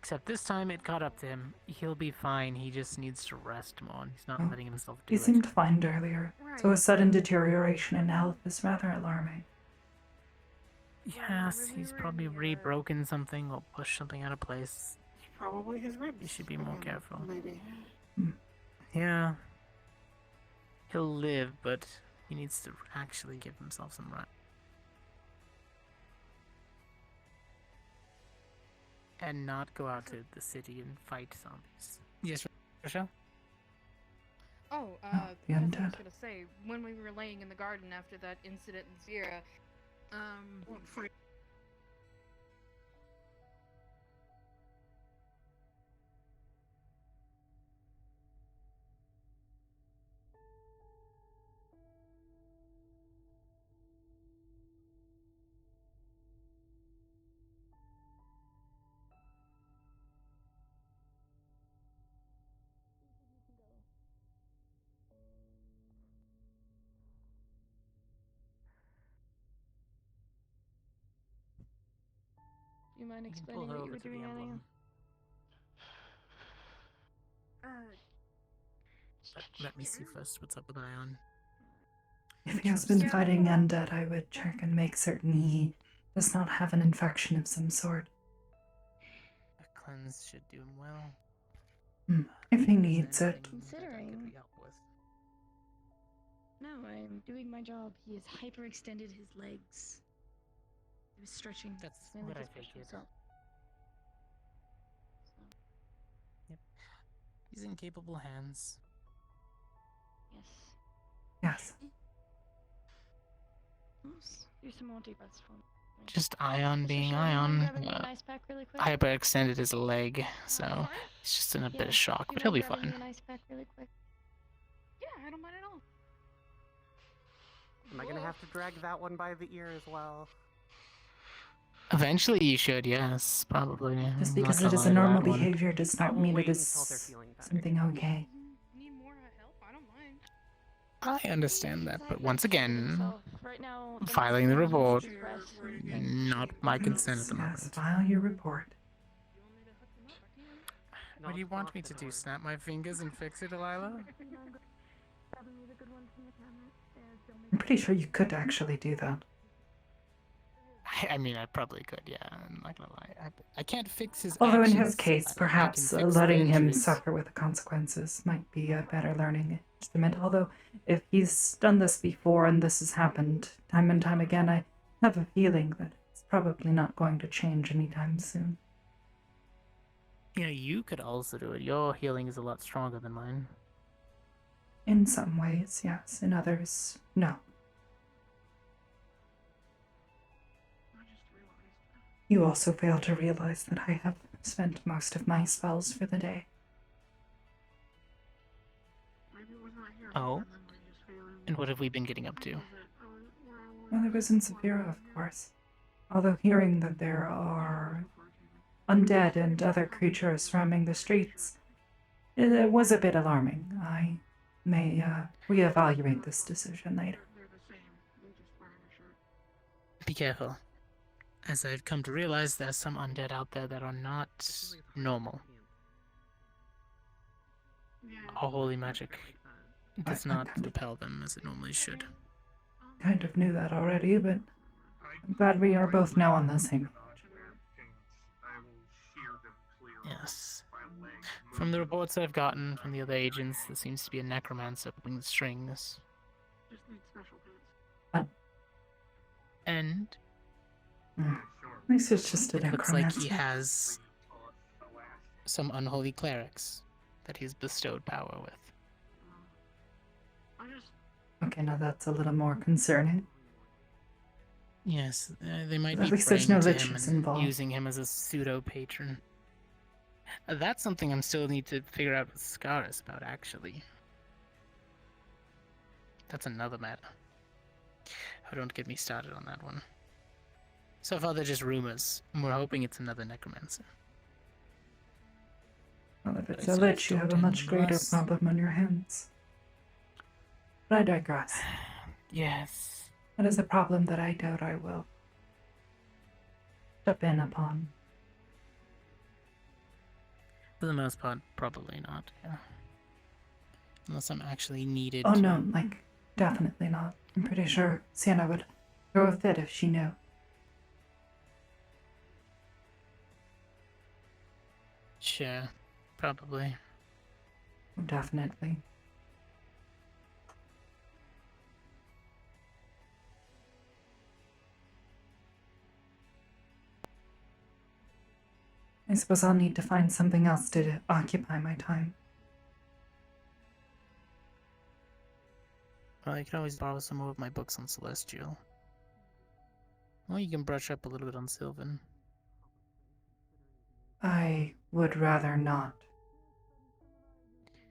Except this time it caught up to him. He'll be fine, he just needs to rest more. He's not Oh, letting himself do He it. seemed fine earlier, so a sudden deterioration in health is rather alarming. Yes, when we he's were probably in the, re-broken something or pushed something out of place. Probably his ribs. You should be more again, careful. Maybe. Yeah. He'll live, but he needs to actually give himself some rest. And not go out to the city and fight zombies. Yes, Rochelle? Oh, the that's what I was undead. gonna say. When we were laying in the garden after that incident in Sierra, What fight? you mind You can pull explaining her what you over were to the doing earlier? emblem. Let me see first what's up with Ion. If he has been fighting undead, I would check and make certain he does not have an infection of some sort. A cleanse should do him well. If he Is needs there it. anything that I could be help with? No, I'm doing my job. He has hyperextended his legs. He was stretching. That's mainly what I to push figured. himself. Yep. He's in capable hands. Yes. Yes. Let's do some more deep breaths for me. Just Ion Mr. being Shaw, do you mind Ion. grabbing me an ice pack really quick? Hyperextended his leg, so he's just in a bit of shock, do you but he'll mind be grabbing fine. me an ice pack really quick? Yeah, I don't mind at all. Am I gonna have to drag that one by the ear as well? Eventually you should, yes, probably. Just I'm not because it gonna is lie a to normal that one. behavior does I not will mean wait it until they're is feeling better. something okay. Need more help? I don't mind. I understand that, but once Handle again, himself. Right now, filing the report, just rest and not my consent at the Yes, moment. file your report. You want me to hook them up? I can. What do you want me to do, snap my fingers and fix it, Alyla? I'm pretty sure you could actually do that. I mean, I probably could, yeah, I'm not gonna lie. I can't fix his Although in actions. his case, I can perhaps fix the letting him injuries. suffer with the consequences might be a better learning instrument. Although, if he's done this before and this has happened time and time again, I have a feeling that it's probably not going to change anytime soon. You know, you could also do it. Your healing is a lot stronger than mine. In some ways, yes. In others, no. You also fail to realize that I have spent most of my spells for the day. Oh? And what have we been getting up to? Well, there was in Saphira, of course. Although hearing that there are undead and other creatures roaming the streets, it was a bit alarming. I may reevaluate this decision later. Be careful. As I've come to realize, there's some undead out there that are not normal. Our holy magic does not repel them as it normally should. Kind of knew that already, but I'm glad we are both now on the same page. Yes. From the reports I've gotten from the other agents, there seems to be a necromancer pulling the strings. And At least it's just a it looks like he necromancer. has some unholy clerics that he's bestowed power with. Okay, now that's a little more concerning. Yes, they might At be least there's praying no to him liches and involved. using him as a pseudo-patron. That's something I'm still need to figure out with Scaris about, actually. That's another matter. Oh, don't get me started on that one. So far, they're just rumors, and we're hoping it's another necromancer. Well, if it's I a still lich, you have a don't much greater nonetheless. problem on your hands. But I digress. Yes. That is a problem that I doubt I will step in upon. For the most part, probably not, yeah. Unless I'm actually needed Oh to... no, like, definitely not. I'm pretty sure Sienna would throw a fit if she knew. Sure, probably. Definitely. I suppose I'll need to find something else to occupy my time. Well, I could always borrow some more of my books on Celestial. Or you can brush up a little bit on Sylvan. I would rather not.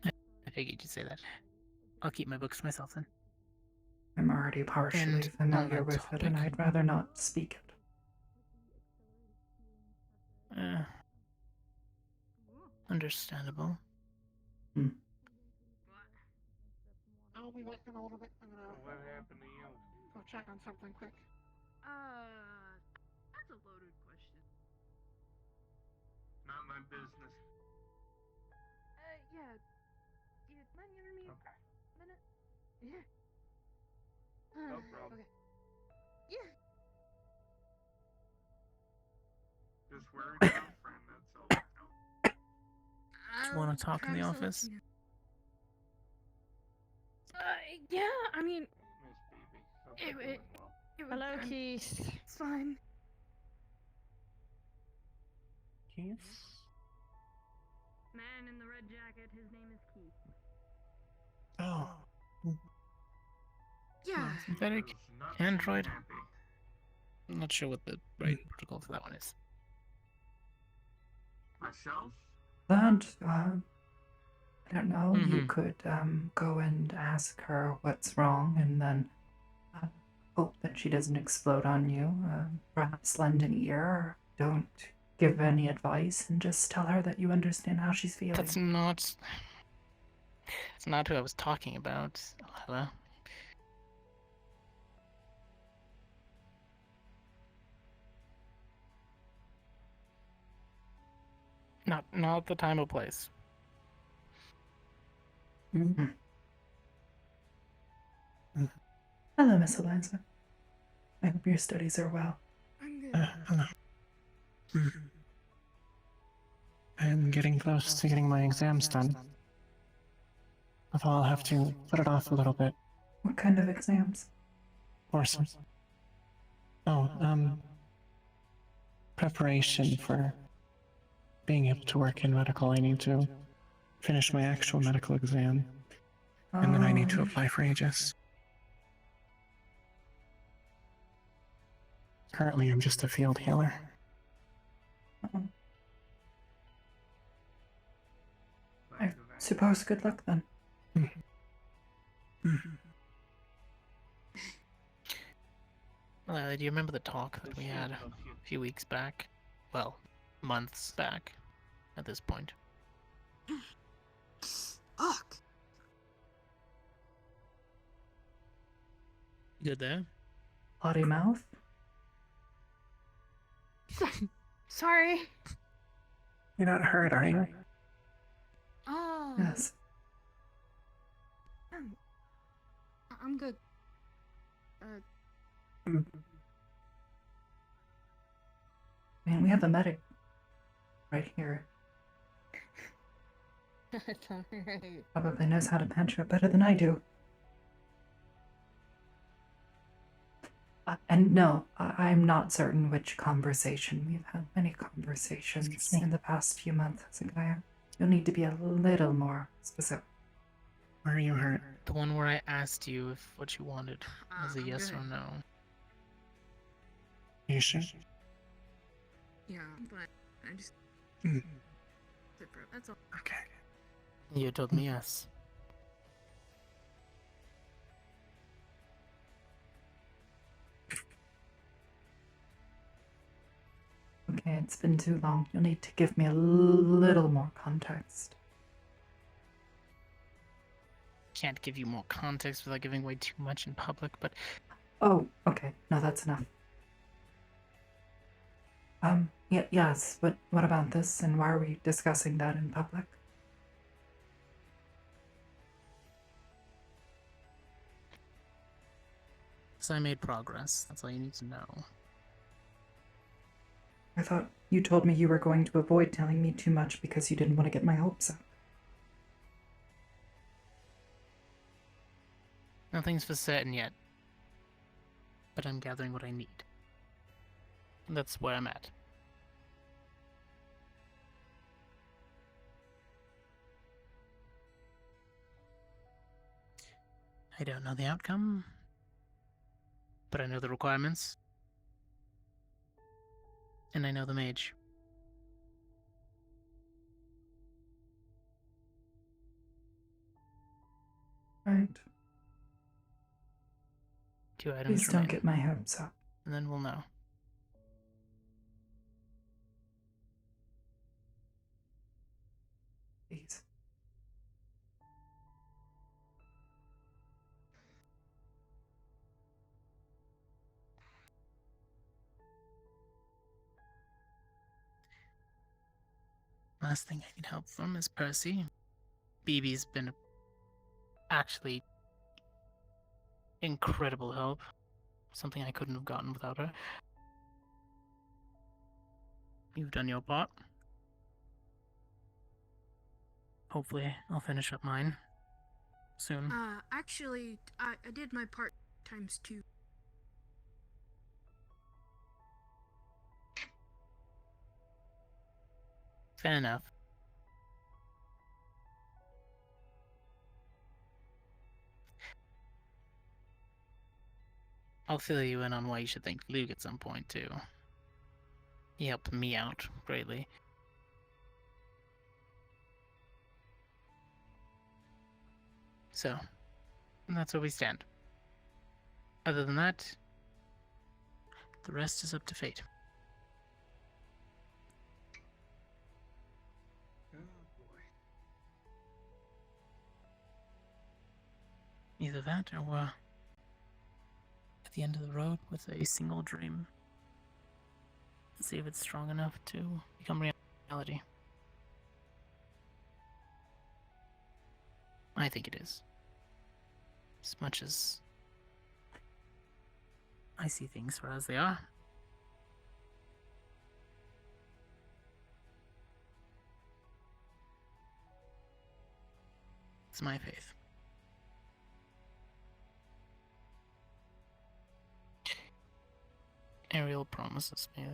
I figured you'd say that. I'll keep my books to myself then. I'm already partially And familiar on that with it, and topic- I'd rather not speak it. Understandable. I'll be back in a little bit. I'm gonna What happened to you? go check on something quick. That's a loaded question. business. Yeah. You mind giving me Okay. a minute? Yeah. No problem. Okay. Yeah. Just worried about a friend, that's all. Do you want to talk in the office? Yeah, I mean, Miss Phoebe. Hope it, you're it, doing well. it was, Hello, Keith. it's fine. Keith? Man in the red jacket, his name is Keith. Oh, Yeah. synthetic Was not android. happy. I'm not sure what the right protocol for that one is. Myself? That, I don't know, you Mhm. could go and ask her what's wrong and then hope that she doesn't explode on you. Perhaps lend an ear. Don't give any advice and just tell her that you understand how she's feeling. That's not who I was talking about, Alyla. Not the time or place. Mhm. Hello, Miss Eliza. I hope your studies are well. I'm good. Hello. I'm getting close to getting my exams done. Although I'll have to put it off a little bit. What kind of exams? Or some. Preparation for being able to work in medical. I need to finish my actual medical exam, and then I need to apply for AGIS. Currently, I'm just a field healer. I suppose good luck then. Do you remember the talk that we had a few weeks back? Well, months back at this point. Fuck. Good there? Potty mouth? Sorry. You're not hurt, are you? Oh. Yes. I'm good. I mean, we have a medic right here. It's alright. Probably knows how to patch her better than I do. And no, I'm not certain which conversation. We've had many conversations in the past few months, Zagaya. You'll need to be a little more specific. Where are you hurt? The one where I asked you if what you wanted was a I'm yes good. or no. You sure? Yeah, but I just. That's all. Okay. You told me yes. Okay, it's been too long. You'll need to give me a little more context. Can't give you more context without giving away too much in public, but Oh, okay. No, that's enough. Yes, but what about this, and why are we discussing that in public? so I made progress. That's all you need to know. I thought you told me you were going to avoid telling me too much because you didn't want to get my hopes up. Nothing's for certain yet, but I'm gathering what I need. And that's where I'm at. I don't know the outcome, but I know the requirements. And I know the mage. Right. 2 items Please don't remain, get my hopes up. and then we'll know. Please. Last thing I need help from is Percy. BB's been actually incredible help. Something I couldn't have gotten without her. You've done your part. Hopefully, I'll finish up mine soon. Actually, I did my part times 2. Fair enough. I'll fill you in on why you should thank Luke at some point, too. He helped me out greatly. So, that's where we stand. Other than that, the rest is up to fate. Oh boy. Either that, or we're at the end of the road with a single dream. Let's see if it's strong enough to become reality. I think it is. As much as I see things for as they are. It's my faith. Ariel promises me.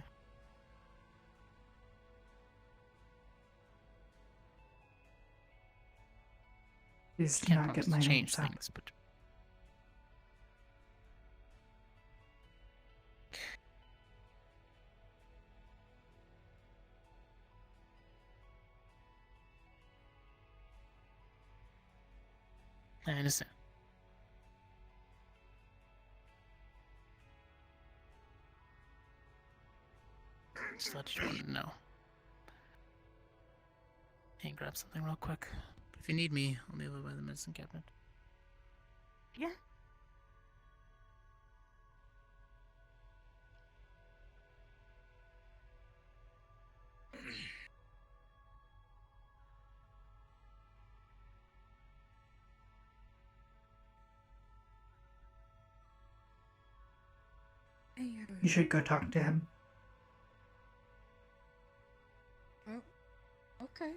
Please do Can't not get promise my to change hopes up. things, but I understand. Just thought you wanted to know. Hey, grab something real quick. If you need me, I'll be over by the medicine cabinet. Yeah. You should go talk to him. Oh, okay.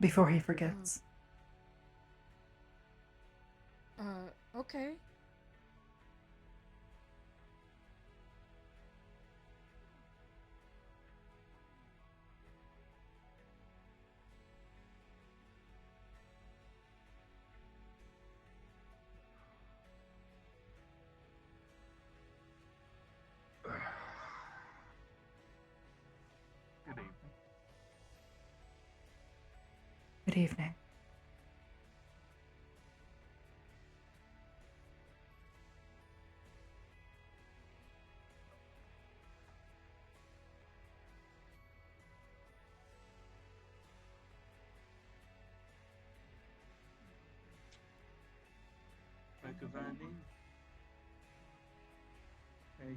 Before he forgets. Okay. Good evening. Good evening. Giovanni. Hey.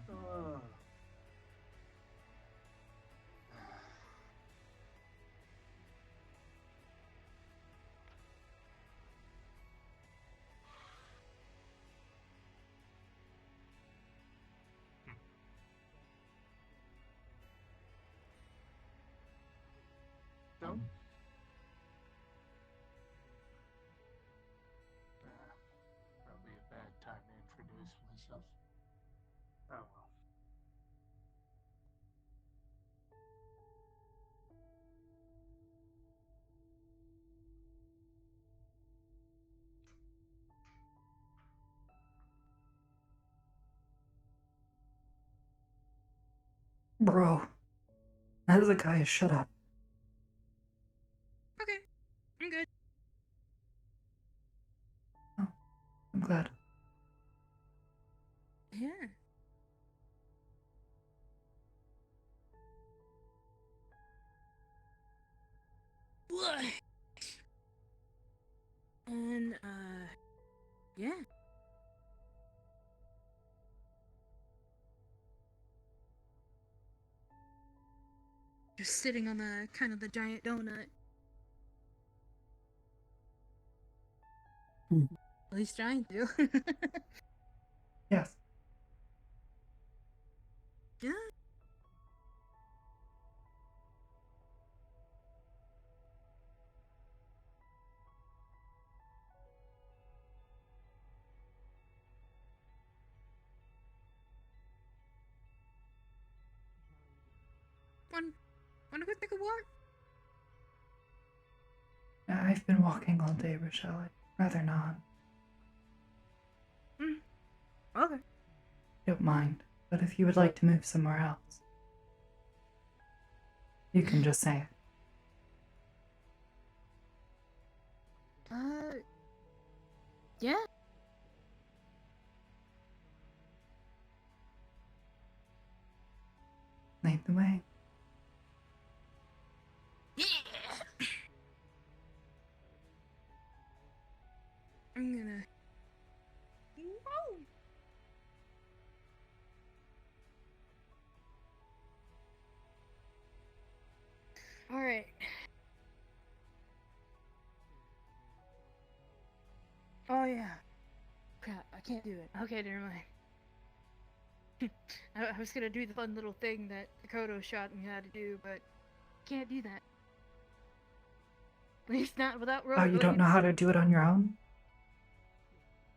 Oh. No? Probably a bad time to introduce myself. Oh well. Bro. Hezekiah, shut up. Okay. I'm good. Oh, I'm glad. Yeah. What? And, yeah. just sitting on the kind of the giant donut. At least trying to. Yes. Yeah. Want to go take a walk? I've been walking all day, Rochelle. I'd rather not. Okay. Don't mind, but if you would like to move somewhere else, you can just say it. Yeah. Lead the way. Yeah. I'm gonna. Whoa. All right. Oh yeah. Crap, I can't do it. Okay, never mind. I was gonna do the fun little thing that Kodo shot me how to do, but can't do that. At least not without Oh, you don't know how to do it on your own?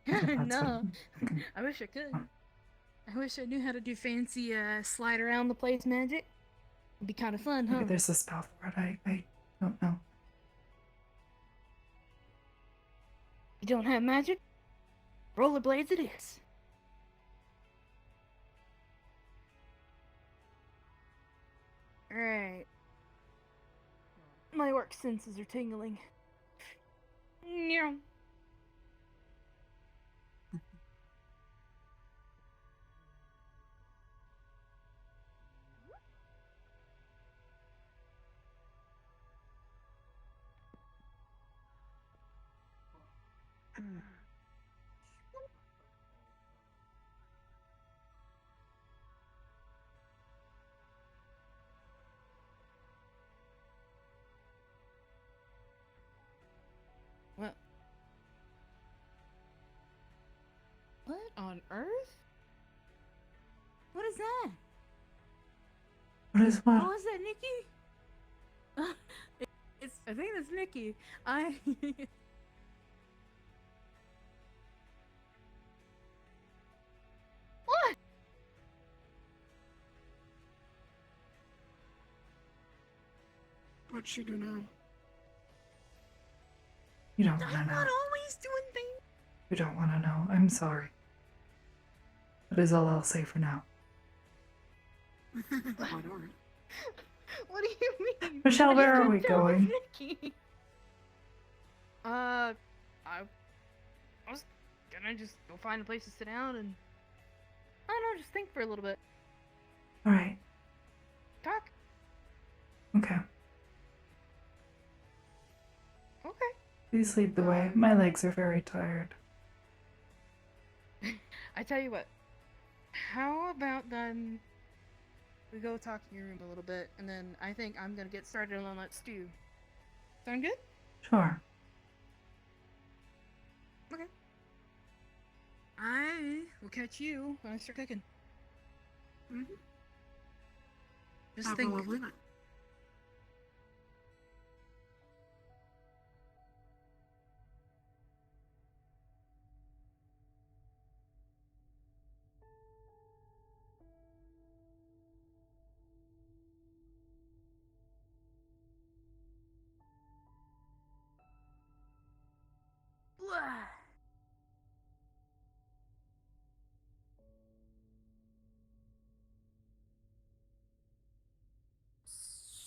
No. I wish I could. I wish I knew how to do fancy slide around the place magic. It'd be kind of fun, huh? Maybe there's a spell for it. I don't know. You don't have magic? Rollerblades it is. Alright. My work senses are tingling. Meow. What? What on earth? What is that? What is what? Oh, is that Nikki? I think that's Nikki. What? What'd she do now? You don't want to I'm know. not always doing things. You don't want to know. I'm sorry. That is all I'll say for now. Alright. What do you mean? Michelle, where are You we could tell it's going? Nikki. I was gonna just go find a place to sit down and I don't know, just think for a little bit. All right. Talk. Okay. Okay. Please lead the way. My legs are very tired. I tell you what. How about then we go talk in your room a little bit, and then I think I'm gonna get started on that stew. Sound good? Sure. Okay. I will catch you when I start cooking. Mm-hmm. Just Have think. a lovely night.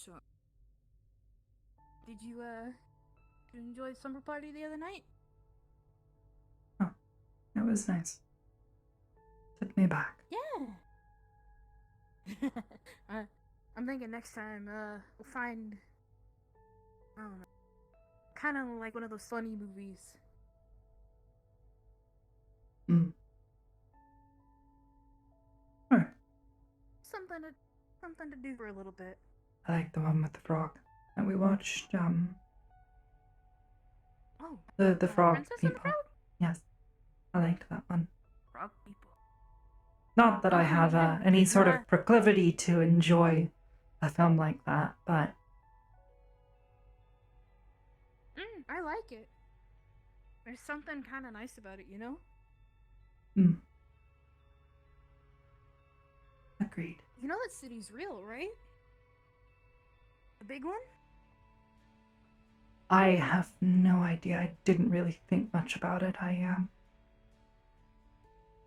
So, did you enjoy the slumber party the other night? Oh, that was nice. Took me back. Yeah. I'm thinking next time we'll find, I don't know, kind of like one of those funny movies. Sure. Something to do for a little bit. I like the one with the frog. And we watched Oh, the frog Princess and the people. Frog? Yes, I liked that one. Frog people. Not that I Oh, have yeah. any sort Yeah. of proclivity to enjoy a film like that, but I like it. There's something kind of nice about it, you know? agreed. You know that city's real, right? The big one? I have no idea. I didn't really think much about it. I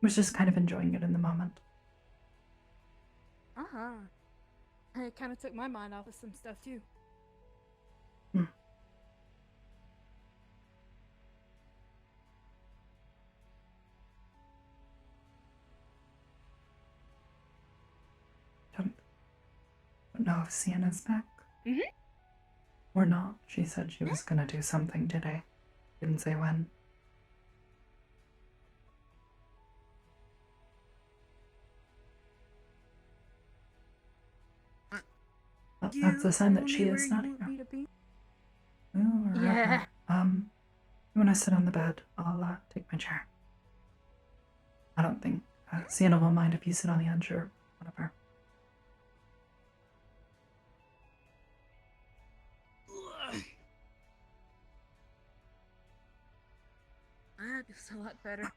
was just kind of enjoying it in the moment. Uh-huh. It kind of took my mind off of some stuff, too. Don't know if Sienna's back. Mhm. Or not. She said she was gonna do something today. Didn't say when. Well, that's a sign that she is not here. Oh, all right. Yeah. You wanna sit on the bed? I'll take my chair. I don't think Sienna will mind if you sit on the edge or whatever. It's a lot better.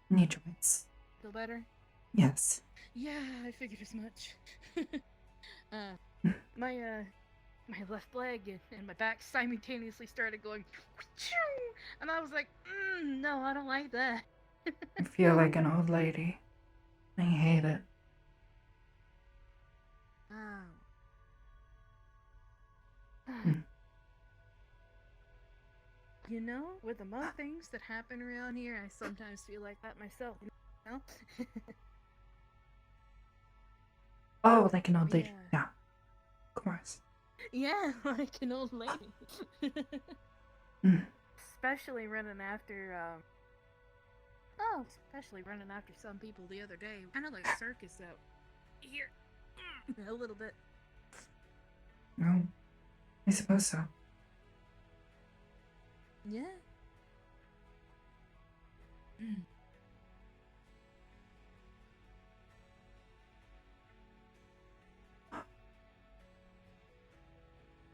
Knee joints. Feel better? Yes. Yeah, I figured as much. My left leg and my back simultaneously started going, and I was like, no, I don't like that. I feel like an old lady. I hate it. You know, with among things that happen around here, I sometimes feel like that myself. You know? Oh, like an old lady. Yeah. Yeah. Of course. Yeah, like an old lady. Especially running after, especially running after some people the other day. Kind of like circus out here. A little bit. Oh, I suppose so. Yeah.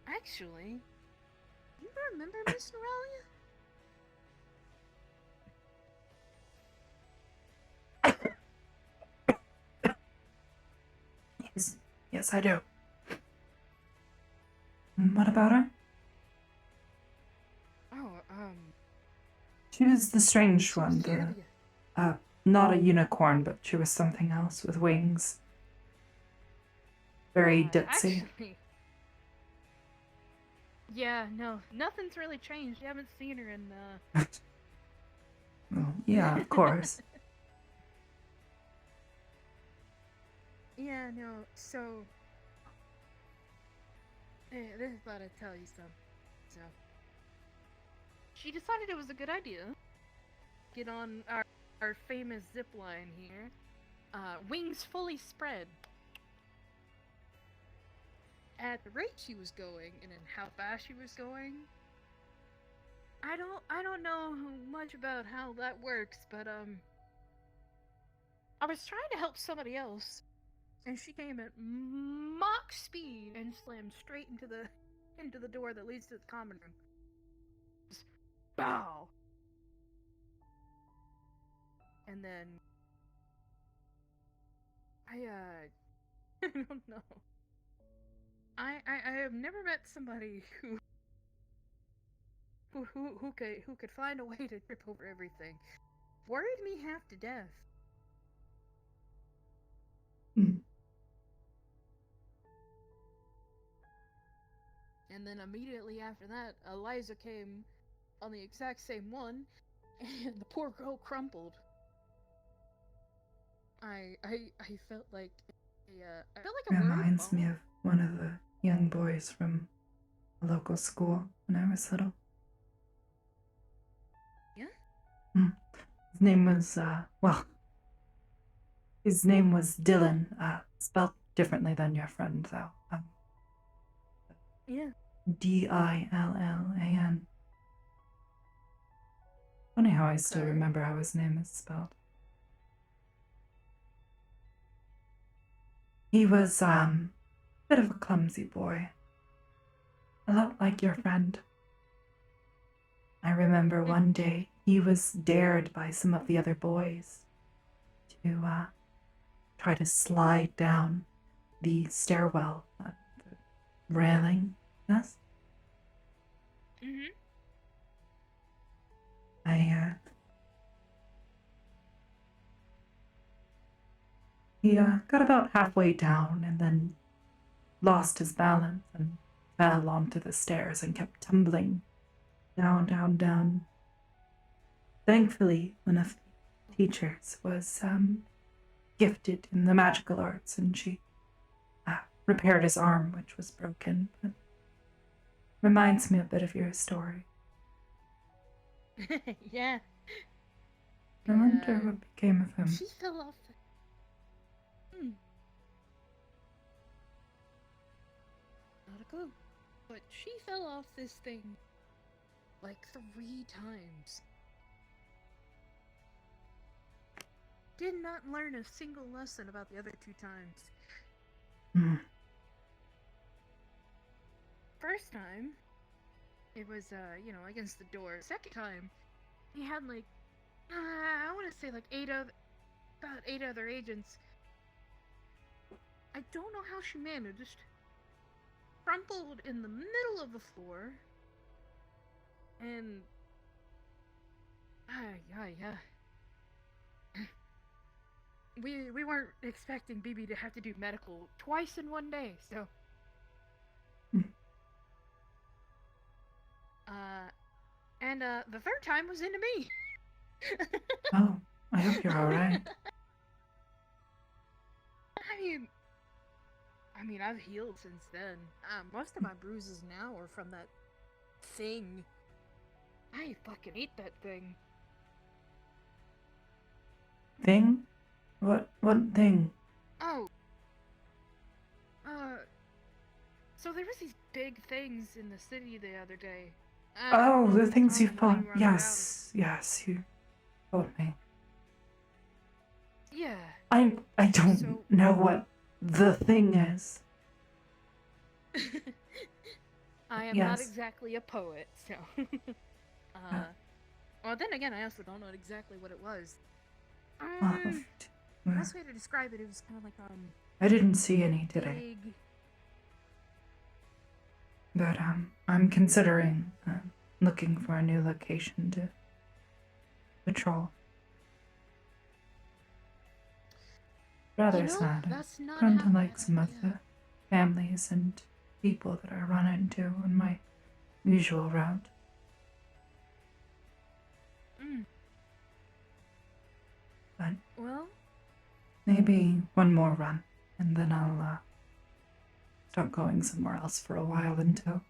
Actually, you remember Miss Noralia? Yes, I do. What about her? Oh, She was the strange one, not a unicorn, but she was something else with wings. Very ditzy. Actually, yeah, no, nothing's really changed. You haven't seen her in, Well, yeah, of course. Yeah, no, so... this is thought I'd tell you some. So... She decided it was a good idea. Get on our famous zip line here. Wings fully spread. At the rate she was going, and in how fast she was going... I don't know much about how that works, but, I was trying to help somebody else. And she came at Mach speed and slammed straight into the door that leads to the common room. Just bow. And then I don't know. I have never met somebody who could find a way to trip over everything. Worried me half to death. And then immediately after that, Eliza came on the exact same one, and the poor girl crumpled. I felt like I felt like a Reminds me of one of the young boys from a local school when I was little. Yeah? His name was, well, His name was Dylan, spelled differently than your friend, though. Yeah. Dillan. Funny how I still remember how his name is spelled. He was, a bit of a clumsy boy. A lot like your friend. I remember one day he was dared by some of the other boys to, try to slide down the stairwell, the railing. Yes? Mm-hmm. He got about halfway down and then lost his balance and fell onto the stairs and kept tumbling down, down, down. Thankfully, one of the teachers was gifted in the magical arts, and she repaired his arm, which was broken. But reminds me a bit of your story. Yeah. I wonder what became of him. She fell off. Not a clue. But she fell off this thing like 3 times. Did not learn a single lesson about the other 2 times. Hmm. First time, it was, against the door. Second time, he had like, I want to say like about 8 other agents. I don't know how she managed. Crumpled in the middle of the floor. And, we weren't expecting BB to have to do medical twice in one day, so. And the third time was into me. Oh, I hope you're alright. I mean, I've healed since then. Most of my bruises now are from that thing. I fucking hate that thing. Thing? What thing? Oh. So there was these big things in the city the other day. Oh, the things you fought. Yes, you told me. Yeah. I don't know what the thing is. I am not exactly a poet, so. Well, then again, I also don't know exactly what it was. Best way to describe it, it was kind of like I didn't see any today. But I'm considering looking for a new location to patrol. Rather sad. I'm trying to like some of the families and people that I run into on my usual route. But maybe one more run, and then I'll start going somewhere else for a while until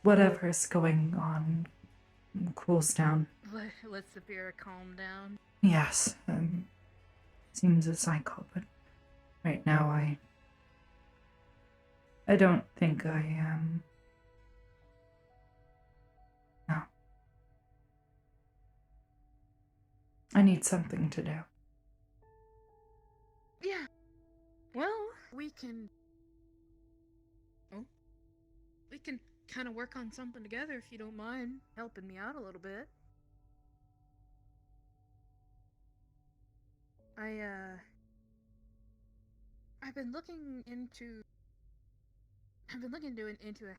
whatever's going on cools down. Let the beer calm down. Yes, seems a cycle, but right now I don't think I am. No. I need something to do. Yeah. Well, we can kind of work on something together if you don't mind helping me out a little bit. I've been looking into a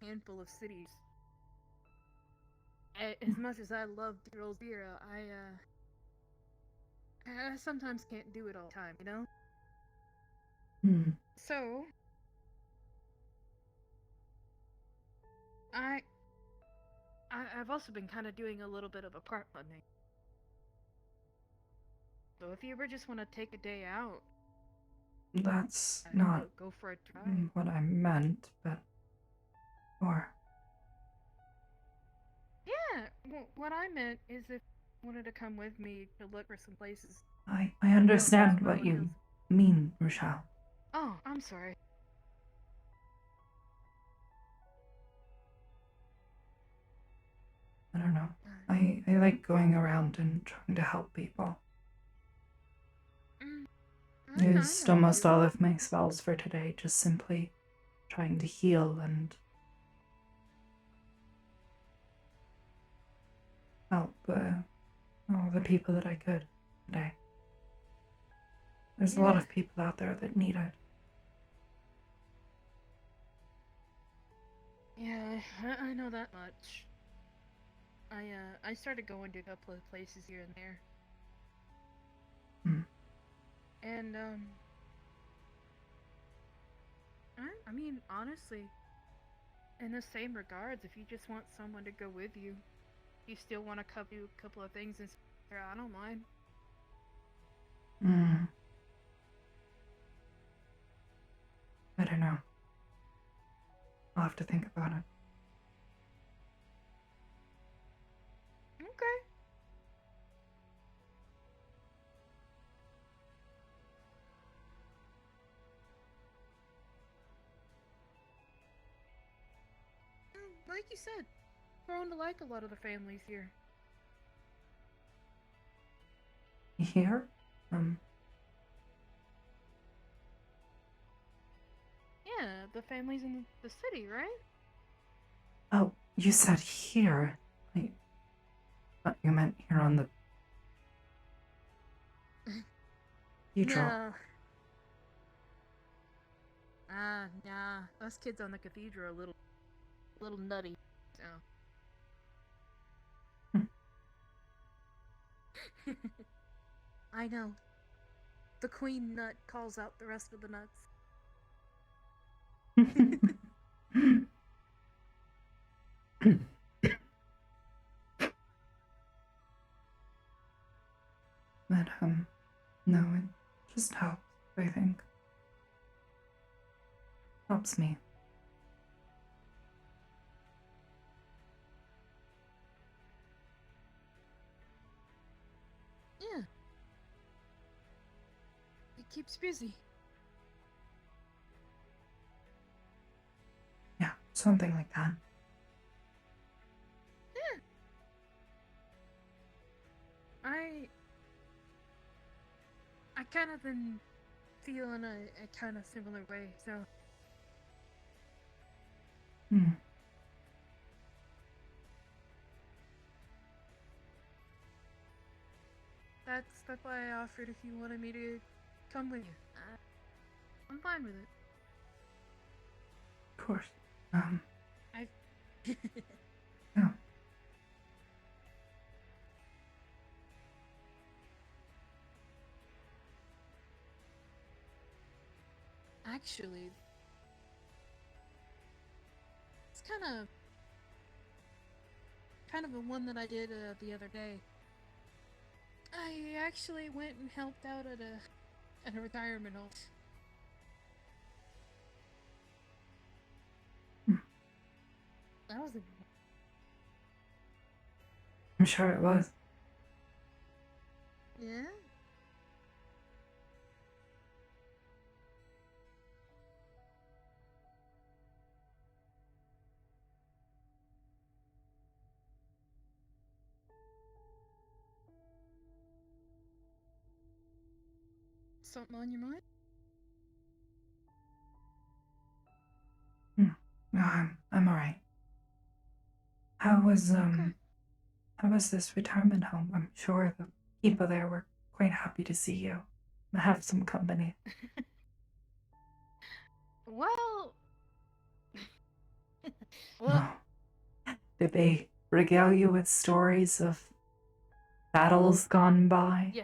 handful of cities. As much as I love dear old Vera, I sometimes can't do it all the time, you know? So, I've also been kind of doing a little bit of apart hunting. So if you ever just want to take a day out, That's not go for a try. what I meant, but Yeah, what I meant is if wanted to come with me to look for some places. I understand Well, what it you feels- mean, Rochelle. Oh, I'm sorry. I don't know. I like going around and trying to help people. I Used know. almost all of my spells for today, just simply trying to heal and help all the people that I could today. There's a lot Yeah. of people out there that need it. Yeah, I know that much. I started going to a couple of places here and there. Hmm. And, I mean, honestly, in the same regards, if you just want someone to go with you, you still want to do a couple of things and I don't mind. I don't know. I'll have to think about it. Okay. Like you said, grown to like a lot of the families here. Here? Yeah, the families in the city, right? Oh, you said here. I thought you meant here on the cathedral. No. Nah. Us kids on the cathedral are a little nutty, so. I know. The queen nut calls out the rest of the nuts. But, no, it just helps, I think. Helps me. Yeah. It keeps busy. Yeah, something like that. Yeah. I kind of been feeling a kind of similar way, so. That's why I offered if you wanted me to come with you. I'm fine with it. Of course. I. Yeah. Actually, it's kind of a one that I did the other day. I actually went and helped out at a retirement home. That was a I'm sure it was. yeah. Something on your mind? No, I'm alright. How was this retirement home? I'm sure the people there were quite happy to see you. Have some company. Well, Oh. Did they regale you with stories of battles gone by? yeah.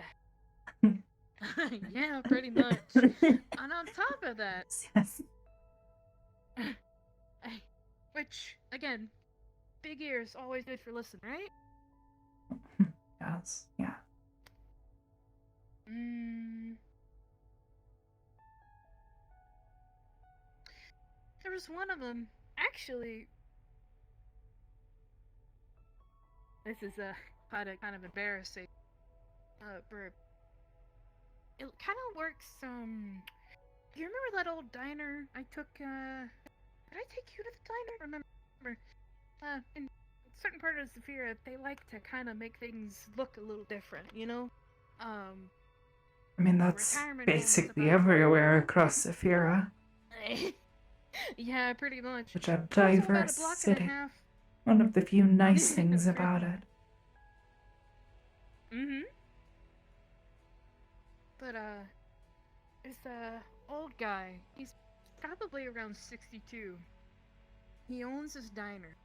Yeah, pretty much. And on top of that, Yes. which again, big ears always good for listening, right? Yes. Yeah. There was one of them. Actually, this is kind of embarrassing. But it kind of works. Do you remember that old diner I took? Did I take you to the diner? Remember? In certain part of Zephyra, they like to kind of make things look a little different, you know? I mean, the that's retirement home was basically about everywhere across Saphira. yeah, pretty much. Such a It was about diverse a block and a city. half. One of the few nice things That's right. about it. Mm-hmm. But this old guy. He's probably around 62. He owns this diner.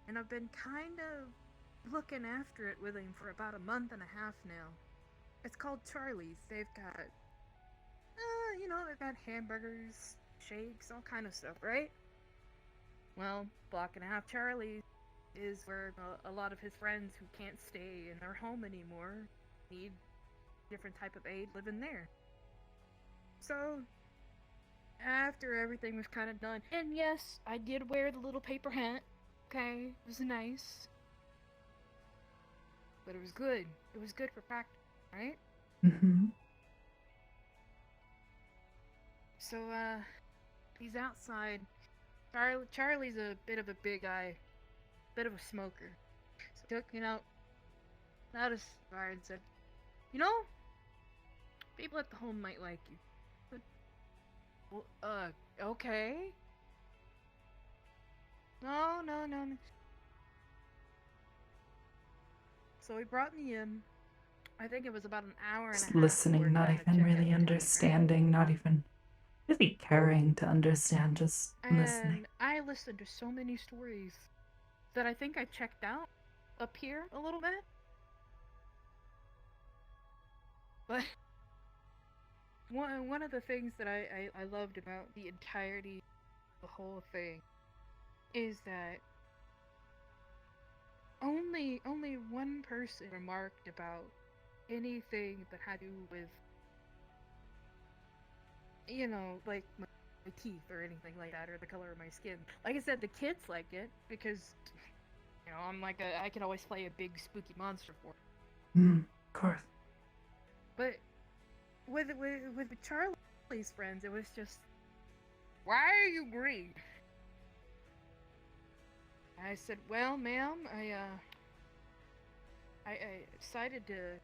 And I've been kind of looking after it with him for about a month and a half now. It's called Charlie's. They've got, they've got hamburgers, shakes, all kind of stuff, right? Well, block and a half Charlie's is where a lot of his friends who can't stay in their home anymore need different type of aid living there. So, after everything was kind of done, and yes, I did wear the little paper hat. Okay, it was nice. But it was good. It was good for practice, right? Mm-hmm. So, he's outside. Charlie's a bit of a big guy. Bit of a smoker. So took, out his cigar and said, people at the home might like you. But, well, okay. No. So he brought me in. I think it was about an hour and a Just half. listening, not even really everything, understanding, not even really caring to understand, just right? listening. And I listened to so many stories that I think I checked out up here a little bit. But one of the things that I loved about the entirety of the whole thing is that only one person remarked about anything that had to do with, like my teeth or anything like that, or the color of my skin. Like I said, the kids like it because, I'm I can always play a big spooky monster for them. Of course. But with Charlie's friends, it was just, why are you green? I said, well, ma'am, I decided to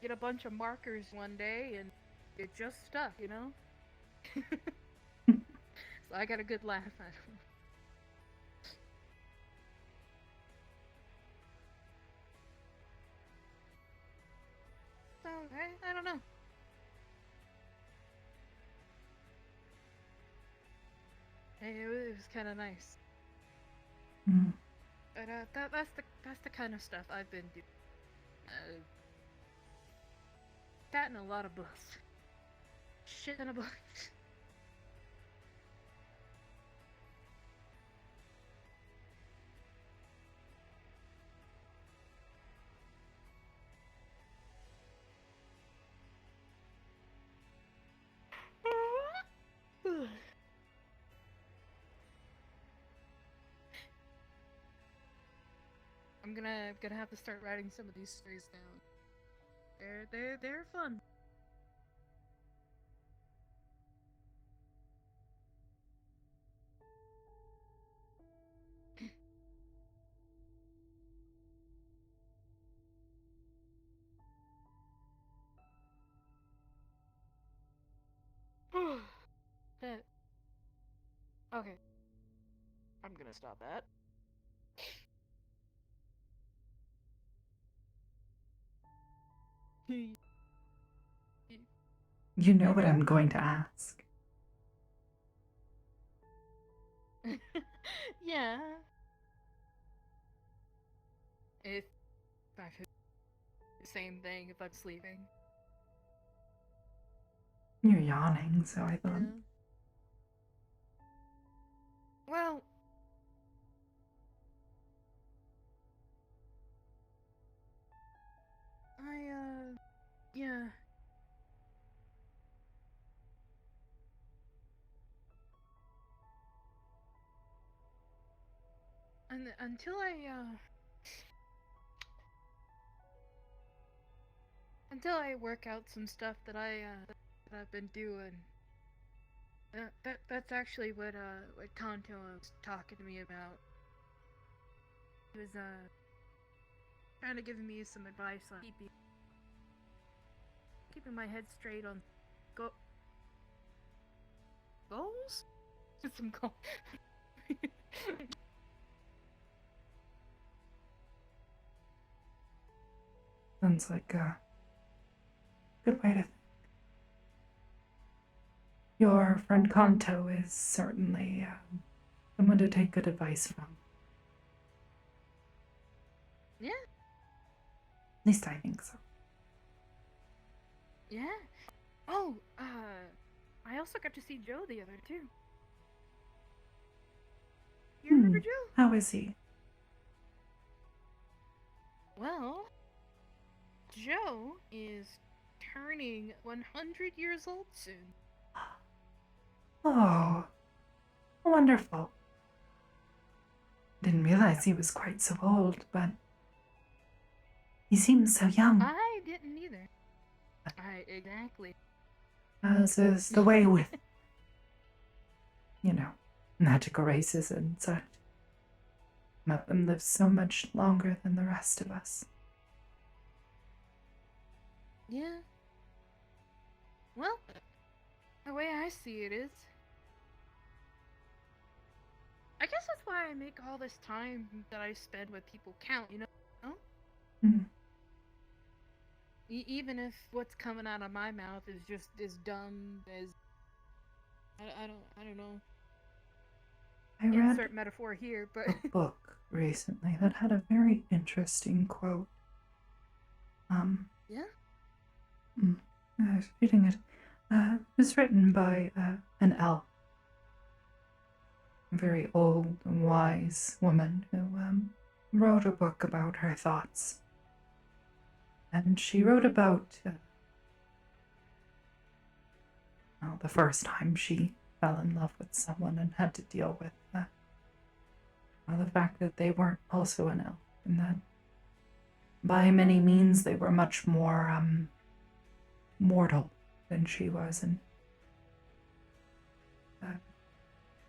get a bunch of markers one day, and it just stuck, So I got a good laugh out of it. So, I don't know. Hey, it was kind of nice. Mm. But that's the kind of stuff I've been doing. That and a lot of books. Shit ton of books. I'm gonna have to start writing some of these stories down. They're fun. That. Okay. I'm gonna stop that. You know what I'm going to ask. Yeah. If I could the same thing if I'm sleeping. You're yawning, so I thought. Yeah. Well, yeah. And until I until I work out some stuff that I've been doing. That's actually what Kanto was talking to me about. He was trying to give me some advice on keeping my head straight on goals. Some goals. Sounds like a good way to think. Your friend Kanto is certainly someone to take good advice from. Yeah. At least I think so. Yeah. Oh, I also got to see Joe the other too. You remember Joe? How is he? Well, Joe is turning 100 years old soon. Oh, wonderful. Didn't realize he was quite so old, but he seems so young. I didn't either. Exactly. As is the way with, magical races and such. Some of them live so much longer than the rest of us. Yeah. Well, the way I see it is, I guess that's why I make all this time that I spend with people count, you know? Mm. Even if what's coming out of my mouth is just as dumb as I don't know. I read Insert metaphor here, but a book recently that had a very interesting quote. Yeah? I was reading it. It was written by an elf. A very old and wise woman who wrote a book about her thoughts. And she wrote about the first time she fell in love with someone and had to deal with the fact that they weren't also an elf, and that by many means they were much more mortal than she was. And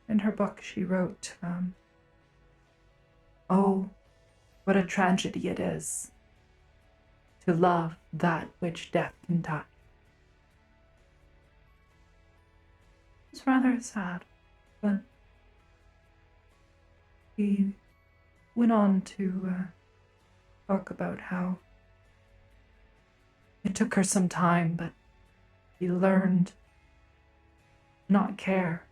in her book she wrote, "Oh, what a tragedy it is to love that which death can touch." It's rather sad, but he went on to talk about how it took her some time, but he learned to not care,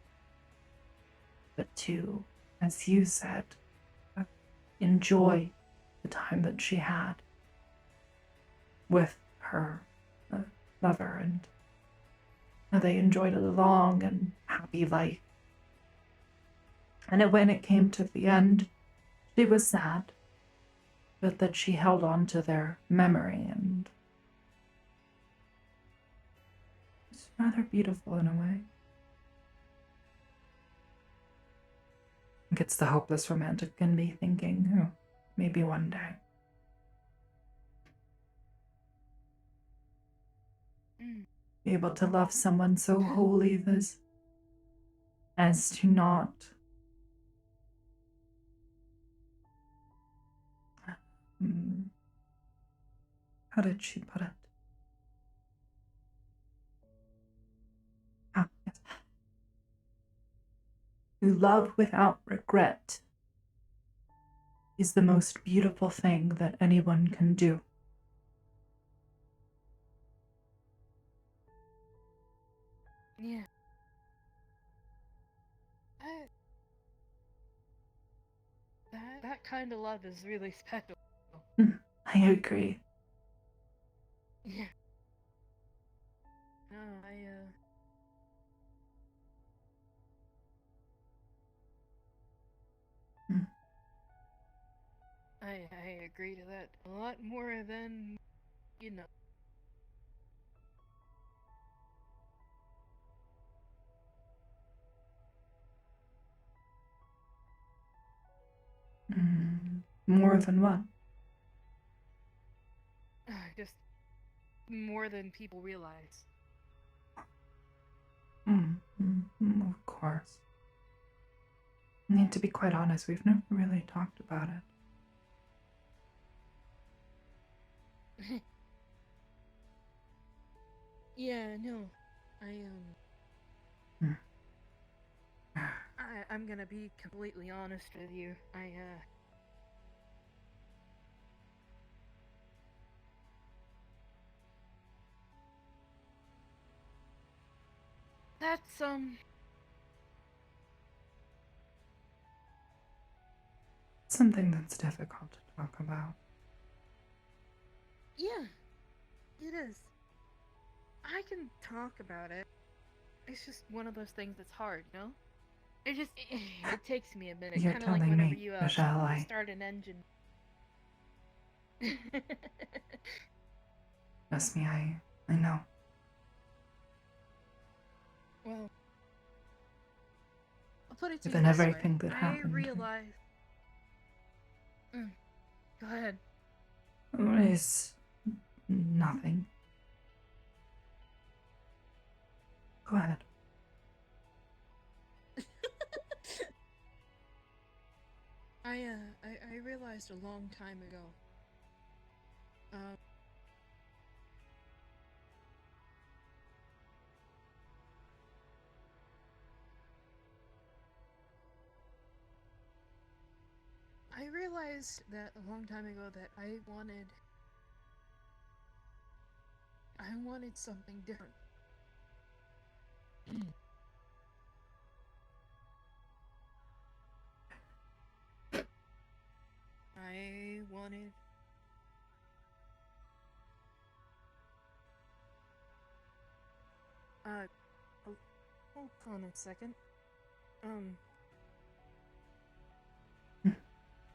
but to, as you said, enjoy the time that she had with her lover, and they enjoyed a long and happy life. And when it came to the end, she was sad, but that she held on to their memory, and it's rather beautiful in a way. I think it's the hopeless romantic in me thinking, oh, maybe one day. Be able to love someone so wholly as to not how did she put it? Ah, yes. To love without regret is the most beautiful thing that anyone can do. Yeah. That kind of love is really special. I agree. Yeah. No, I agree to that a lot more than, you know. More than what? Just more than people realize. Of course. I mean, to be quite honest, we've never really talked about it. Yeah, no. I'm gonna be completely honest with you. That's, Something that's difficult to talk about. yeah, it is. I can talk about it. It's just one of those things that's hard, you know? It takes me a minute, You're kind of like telling whenever me, you Michelle, start an engine. Trust me, I know. Well, I'll put it to you Given this way. everything that I happened. realize. Go ahead. It's nothing. Go ahead. I realized a long time ago. I realized that a long time ago that I wanted something different. I wanted hold on a second.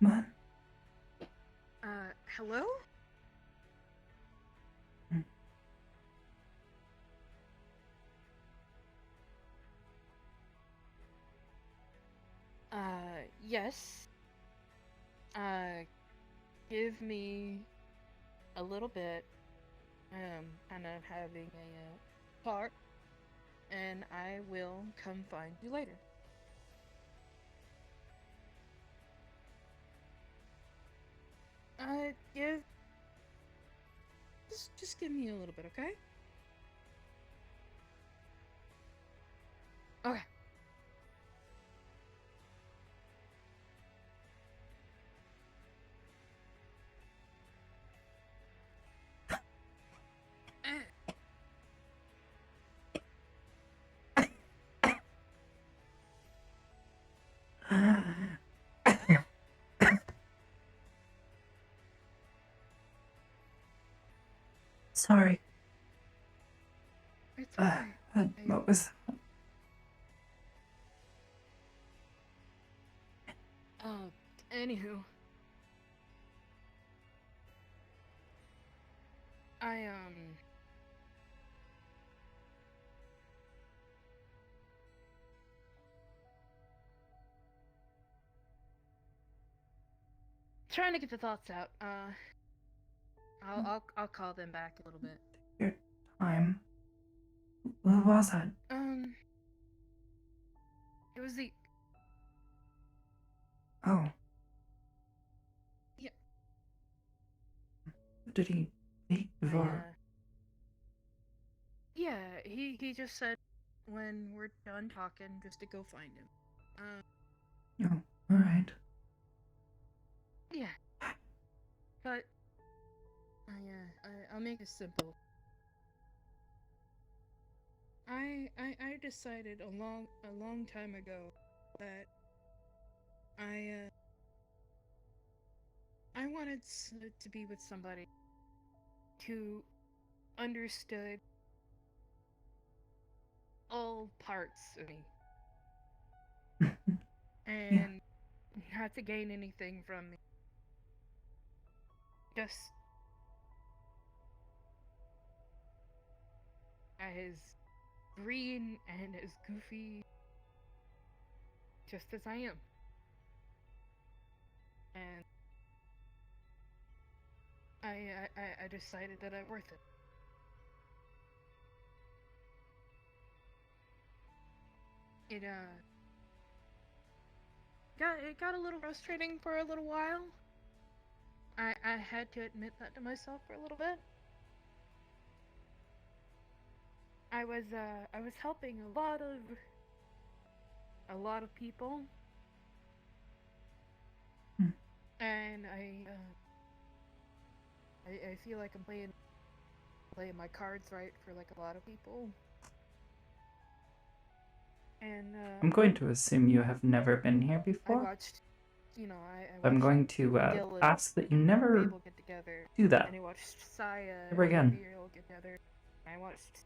What? Hello? Yes. Give me a little bit. Kind of having a talk, and I will come find you later. Just give me a little bit, okay? Okay. Sorry. It's okay. What was that? Anywho. Trying to get the thoughts out. I'll call them back a little bit. Your time. What was that? It was the. Oh. Yeah. Did he leave or? Yeah, he just said when we're done talking just to go find him. Oh, alright. Yeah. But I'll make it simple. I decided a long time ago that I wanted to be with somebody who understood all parts of me and not to gain anything from me. Just as green and as goofy, just as I am. And I decided that I'm worth it. it got a little frustrating for a little while. I had to admit that to myself for a little bit. I was helping a lot of people, and I feel like I'm playing my cards right for like a lot of people. And I'm going to assume you have never been here I before. watched, I I'm watched going to Dylan ask that you and never Mabel get together, do that. and I watched Saya Ever and again. Muriel get together. I watched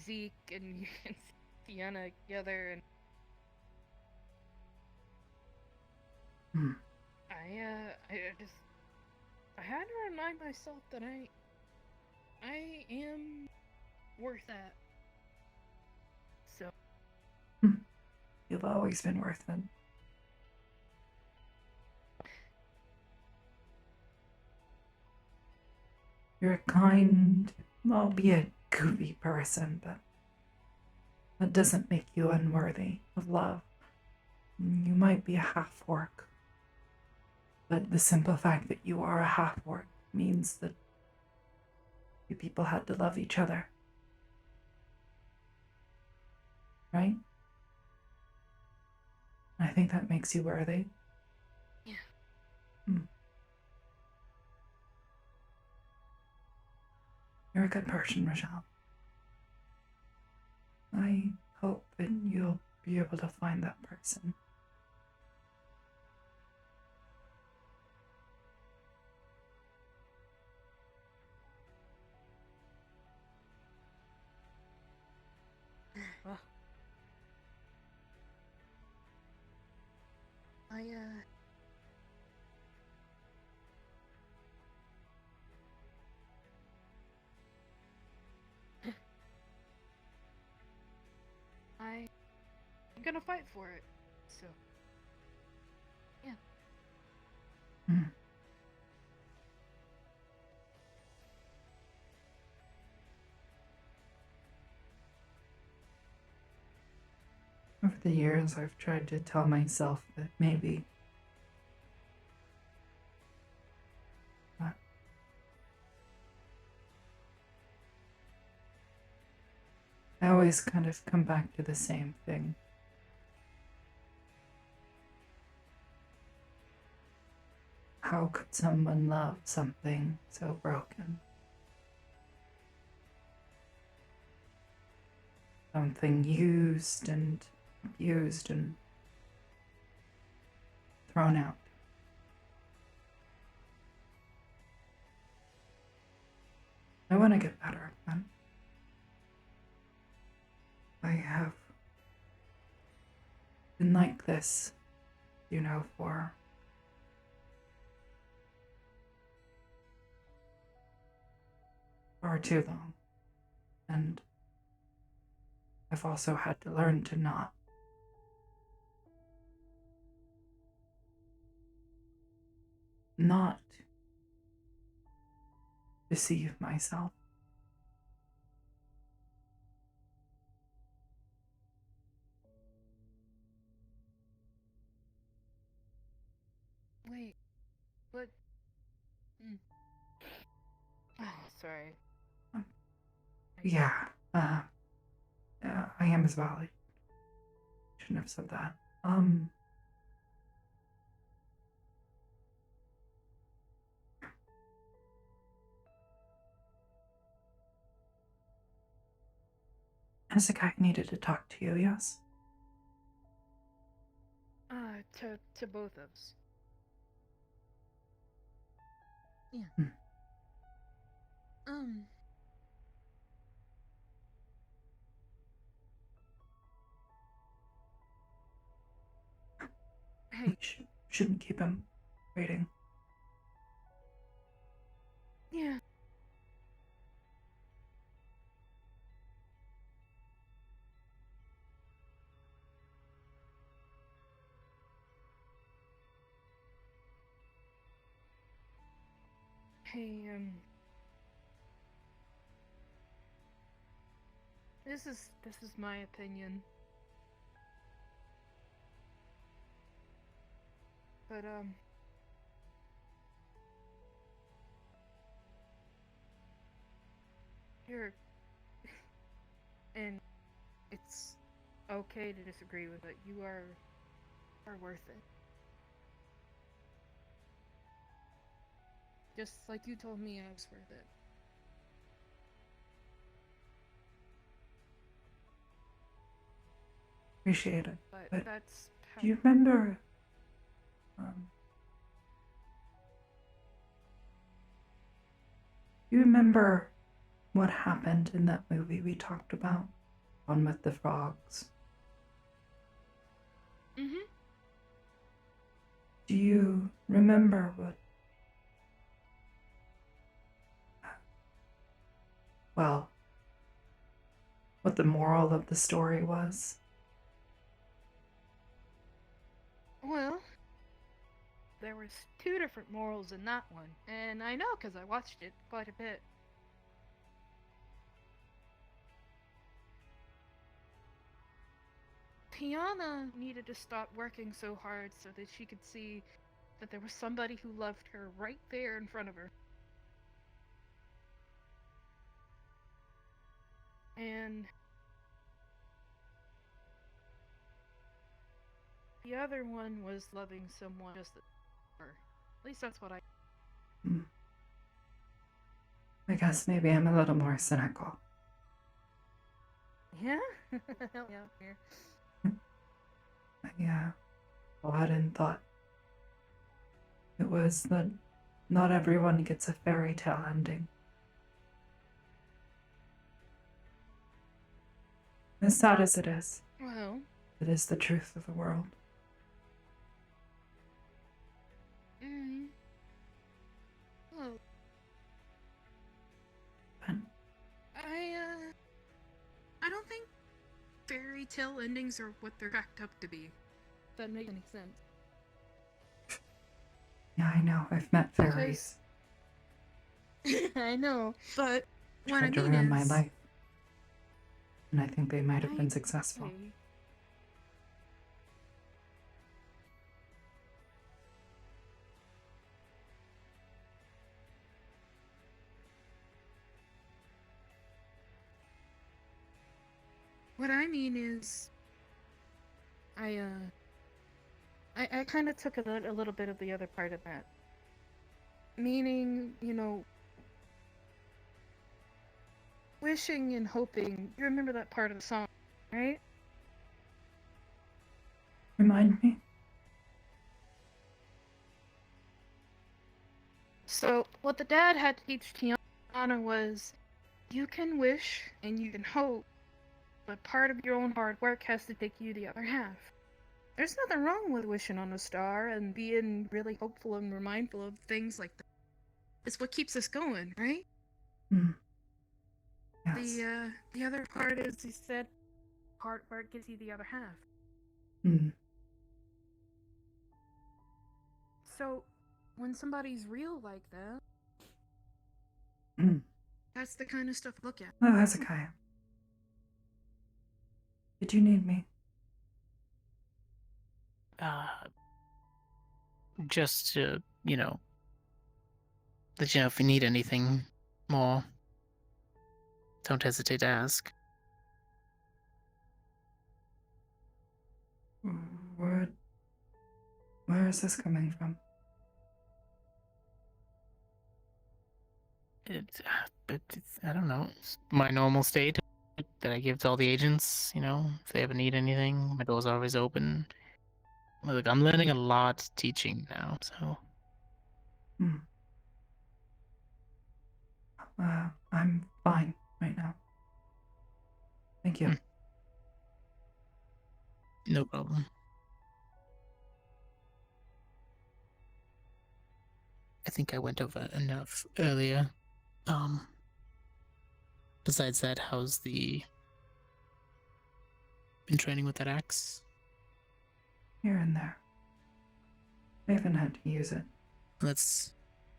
Zeke and Sienna together, and I had to remind myself that I am worth that. So You've always been worth it. You're a kind, albeit goofy person, but that doesn't make you unworthy of love. You might be a half-orc, but the simple fact that you are a half-orc means that you people had to love each other. Right? I think that makes you worthy. yeah. You're a good person, Rochelle. I hope that you'll be able to find that person. Well, I'm gonna fight for it. So yeah. Over the years, I've tried to tell myself that maybe I always kind of come back to the same thing. How could someone love something so broken? Something used and abused and thrown out. I want to get better, but I have been like this, for far too long. And I've also had to learn to not deceive myself. Wait, but sorry. Yeah, I am as well. I shouldn't have said that. Hezekiah needed to talk to you, yes? To both of us. Yeah. Hey. Shouldn't keep him waiting. Yeah. Hey, This is my opinion. But you're and it's okay to disagree with it. You are worth it. Just like you told me I was worth it. Appreciate it. But that's how... Do you remember? You remember what happened in that movie we talked about? One with the frogs. Mm-hmm. Do you remember what? Well, what the moral of the story was? Well, there was 2 different morals in that one, and I know because I watched it quite a bit. Tiana needed to stop working so hard so that she could see that there was somebody who loved her right there in front of her. And the other one was loving someone just as her. At least that's what I... I guess maybe I'm a little more cynical. Yeah? Help me out here. Yeah. Well, I hadn't thought it was that not everyone gets a fairy tale ending. As sad as it is, Well... it is the truth of the world. Well... But I don't think fairy tale endings are what they're cracked up to be. If that makes any sense. yeah, I know. I've met fairies. I know, but what I Tried to mean ruin is... my life. And I think they might have been successful. What I mean is... I kind of took a little bit of the other part of that. Meaning, you know, wishing and hoping. You remember that part of the song, right? Remind me? So, what the dad had to teach Tiana was, you can wish and you can hope, but part of your own hard work has to take you the other half. There's nothing wrong with wishing on a star and being really hopeful and mindful of things like that. It's what keeps us going, right? Yes. The other part is, he said, hard work gives you the other half. So, when somebody's real like that, that's the kind of stuff to look at. Oh, Hezekiah. Did you need me? Just to, let you know if you need anything more. Don't hesitate to ask. Where is this coming from? It's, I don't know. It's my normal state that I give to all the agents, if they ever need anything. My door's always open. Look, I'm learning a lot teaching now, so. I'm fine right now. Thank you. No problem. I think I went over enough earlier. Besides that, how's been training with that axe? Here and there. I haven't had to use it. That's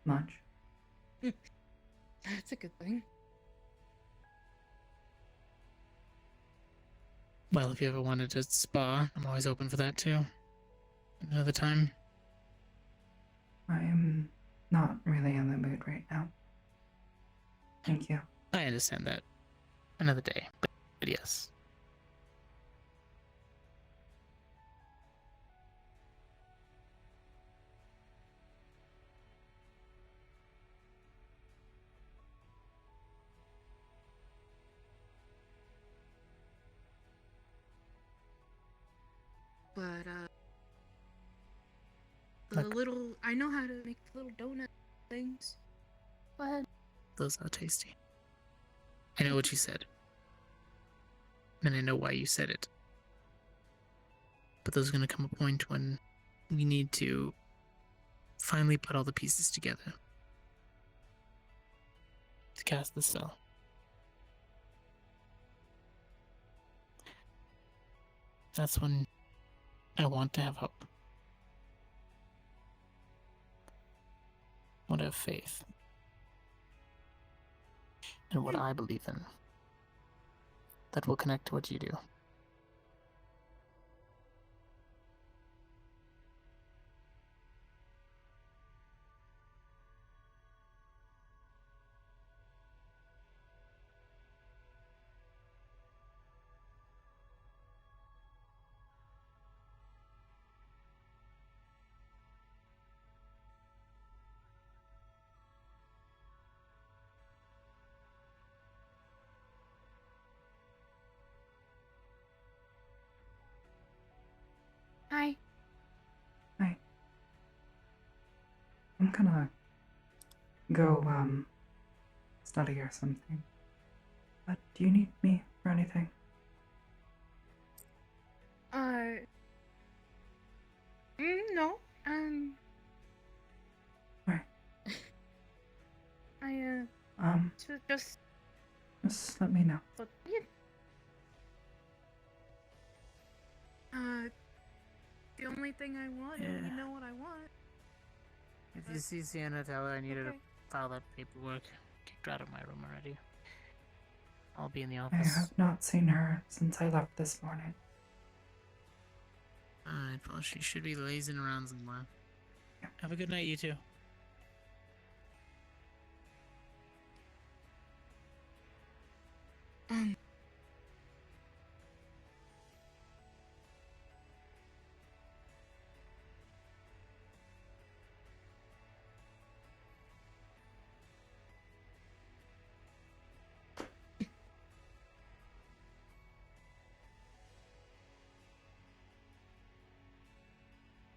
much. That's a good thing. Well, if you ever wanted to spa, I'm always open for that too. Another time. I'm not really in the mood right now. Thank you. I understand that. Another day. But yes. But the little I know how to make little donut things. Go ahead. Those are tasty. I know what you said. And I know why you said it. But there's gonna come a point when we need to finally put all the pieces together to cast the spell. That's when I want to have hope. I want to have faith in what I believe in. That will connect to what you do. Hi. Hi. I'm gonna go, study or something. But do you need me for anything? No. Alright. Just Just let me know. The only thing I want, and you know what I want. If you see Sienna, tell her I needed Okay. to file that paperwork. Kicked her out of my room already. I'll be in the I office. have not seen her since I left this morning. Alright, well, she should be lazing around somewhere. Have a good night, you two. I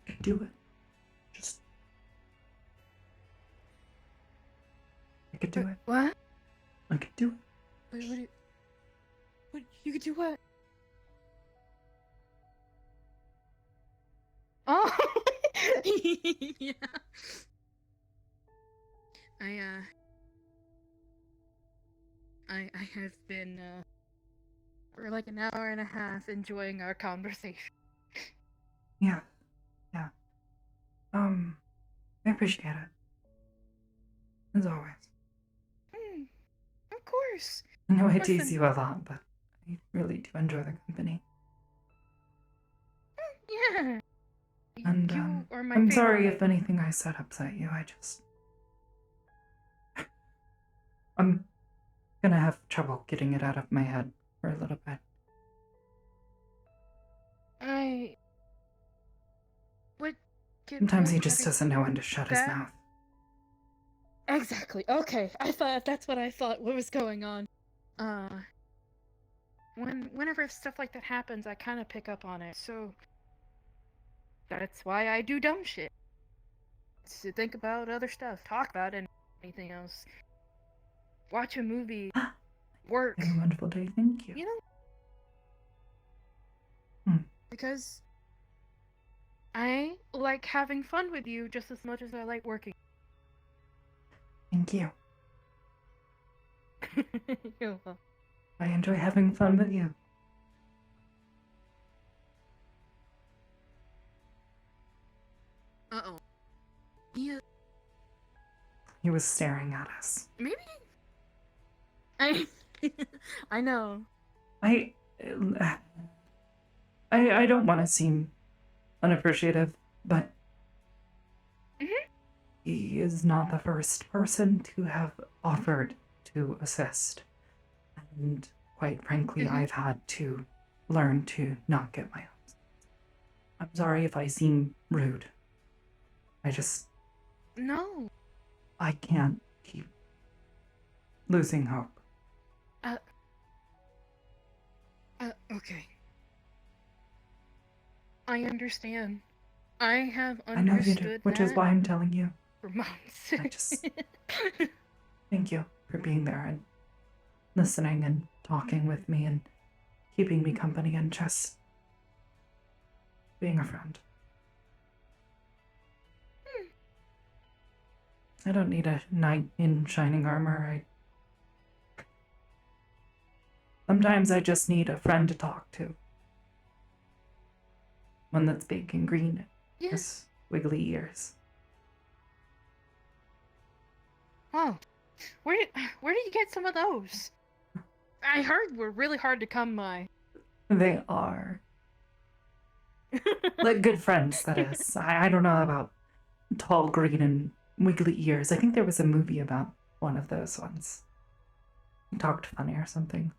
could do it. Just... I could do it. What? I could do it. Wait, what you could do what? Oh. Yeah. I have been for like an hour and a half enjoying our conversation. Yeah. Yeah. I appreciate it. As always. Of course. I know I Listen. tease you a lot, but I really do enjoy the company. Yeah. And, You are my I'm favorite sorry one. if anything I said upset you. I just... I'm gonna have trouble getting it out of my head for a little bit. What? Get Sometimes he more just having doesn't know when to shut his that? mouth. Exactly. Okay. That's what I thought. What was going on? Whenever stuff like that happens, I kind of pick up on it. So that's why I do dumb shit. To think about other stuff, talk about it, and anything else. Watch a movie, work. Have a wonderful day. Thank you. You know. Because I like having fun with you just as much as I like working. Thank you. You're welcome. I enjoy having fun with you. Uh-oh. Yeah. He was staring at us. Maybe. I know. I don't want to seem unappreciative, but he is not the first person to have offered to assist. And quite frankly, I've had to learn to not get my own. I'm sorry if I seem rude. No. I can't keep losing hope. Okay. I understand. I have I know you do, understood which is that why I'm telling you. for months. I just thank you for being there and listening and talking with me and keeping me company and just being a friend. I don't need a knight in shining armor. Sometimes I just need a friend to talk to. One that's big and green and has wiggly ears. Oh, where do you get some of those? I heard we're really hard to come by. They are. Like good friends, that is. I don't know about tall, green, and wiggly ears. I think there was a movie about one of those ones. He talked funny or something.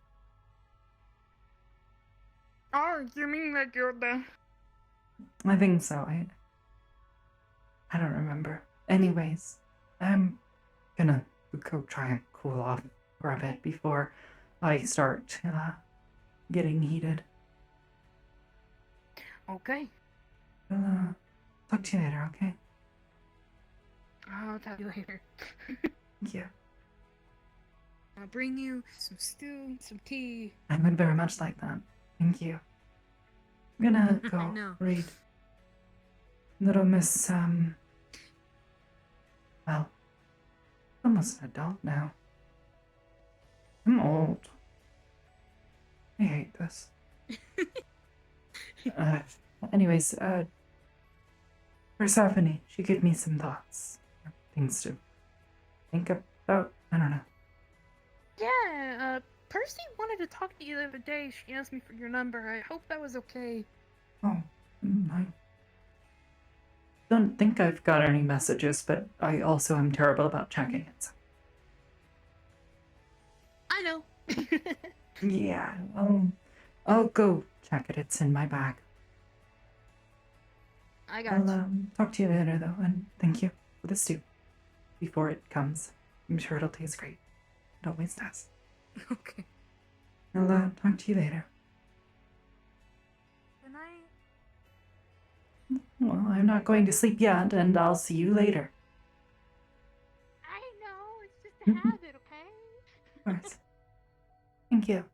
Oh, you mean like you're the... I think so. I don't remember. Anyways, I'm gonna go try and cool off for a bit before I start getting heated. Okay. I'll talk to you later, okay? I'll talk to you later. Thank you. I'll bring you some stew, some tea. I would very much like that. Thank you. I'm gonna go No. read Little Miss, well, almost an adult now. I'm old. I hate this. Anyways, Persephone, she gave me some thoughts. Things to think about. I don't know. Yeah, Percy wanted to talk to you the other day. She asked me for your number. I hope that was okay. Oh, I don't think I've got any messages, but I also am terrible about checking it. So. I know. Yeah, I'll go check it. It's in my bag. I got I'll you. talk to you later, though, and thank you for the stew. Before it comes, I'm sure it'll taste great. It always does. Okay. I'll talk to you later. Good night. Well, I'm not going to sleep yet, and I'll see you later. I know. It's just a habit, okay? Of course. Thank you.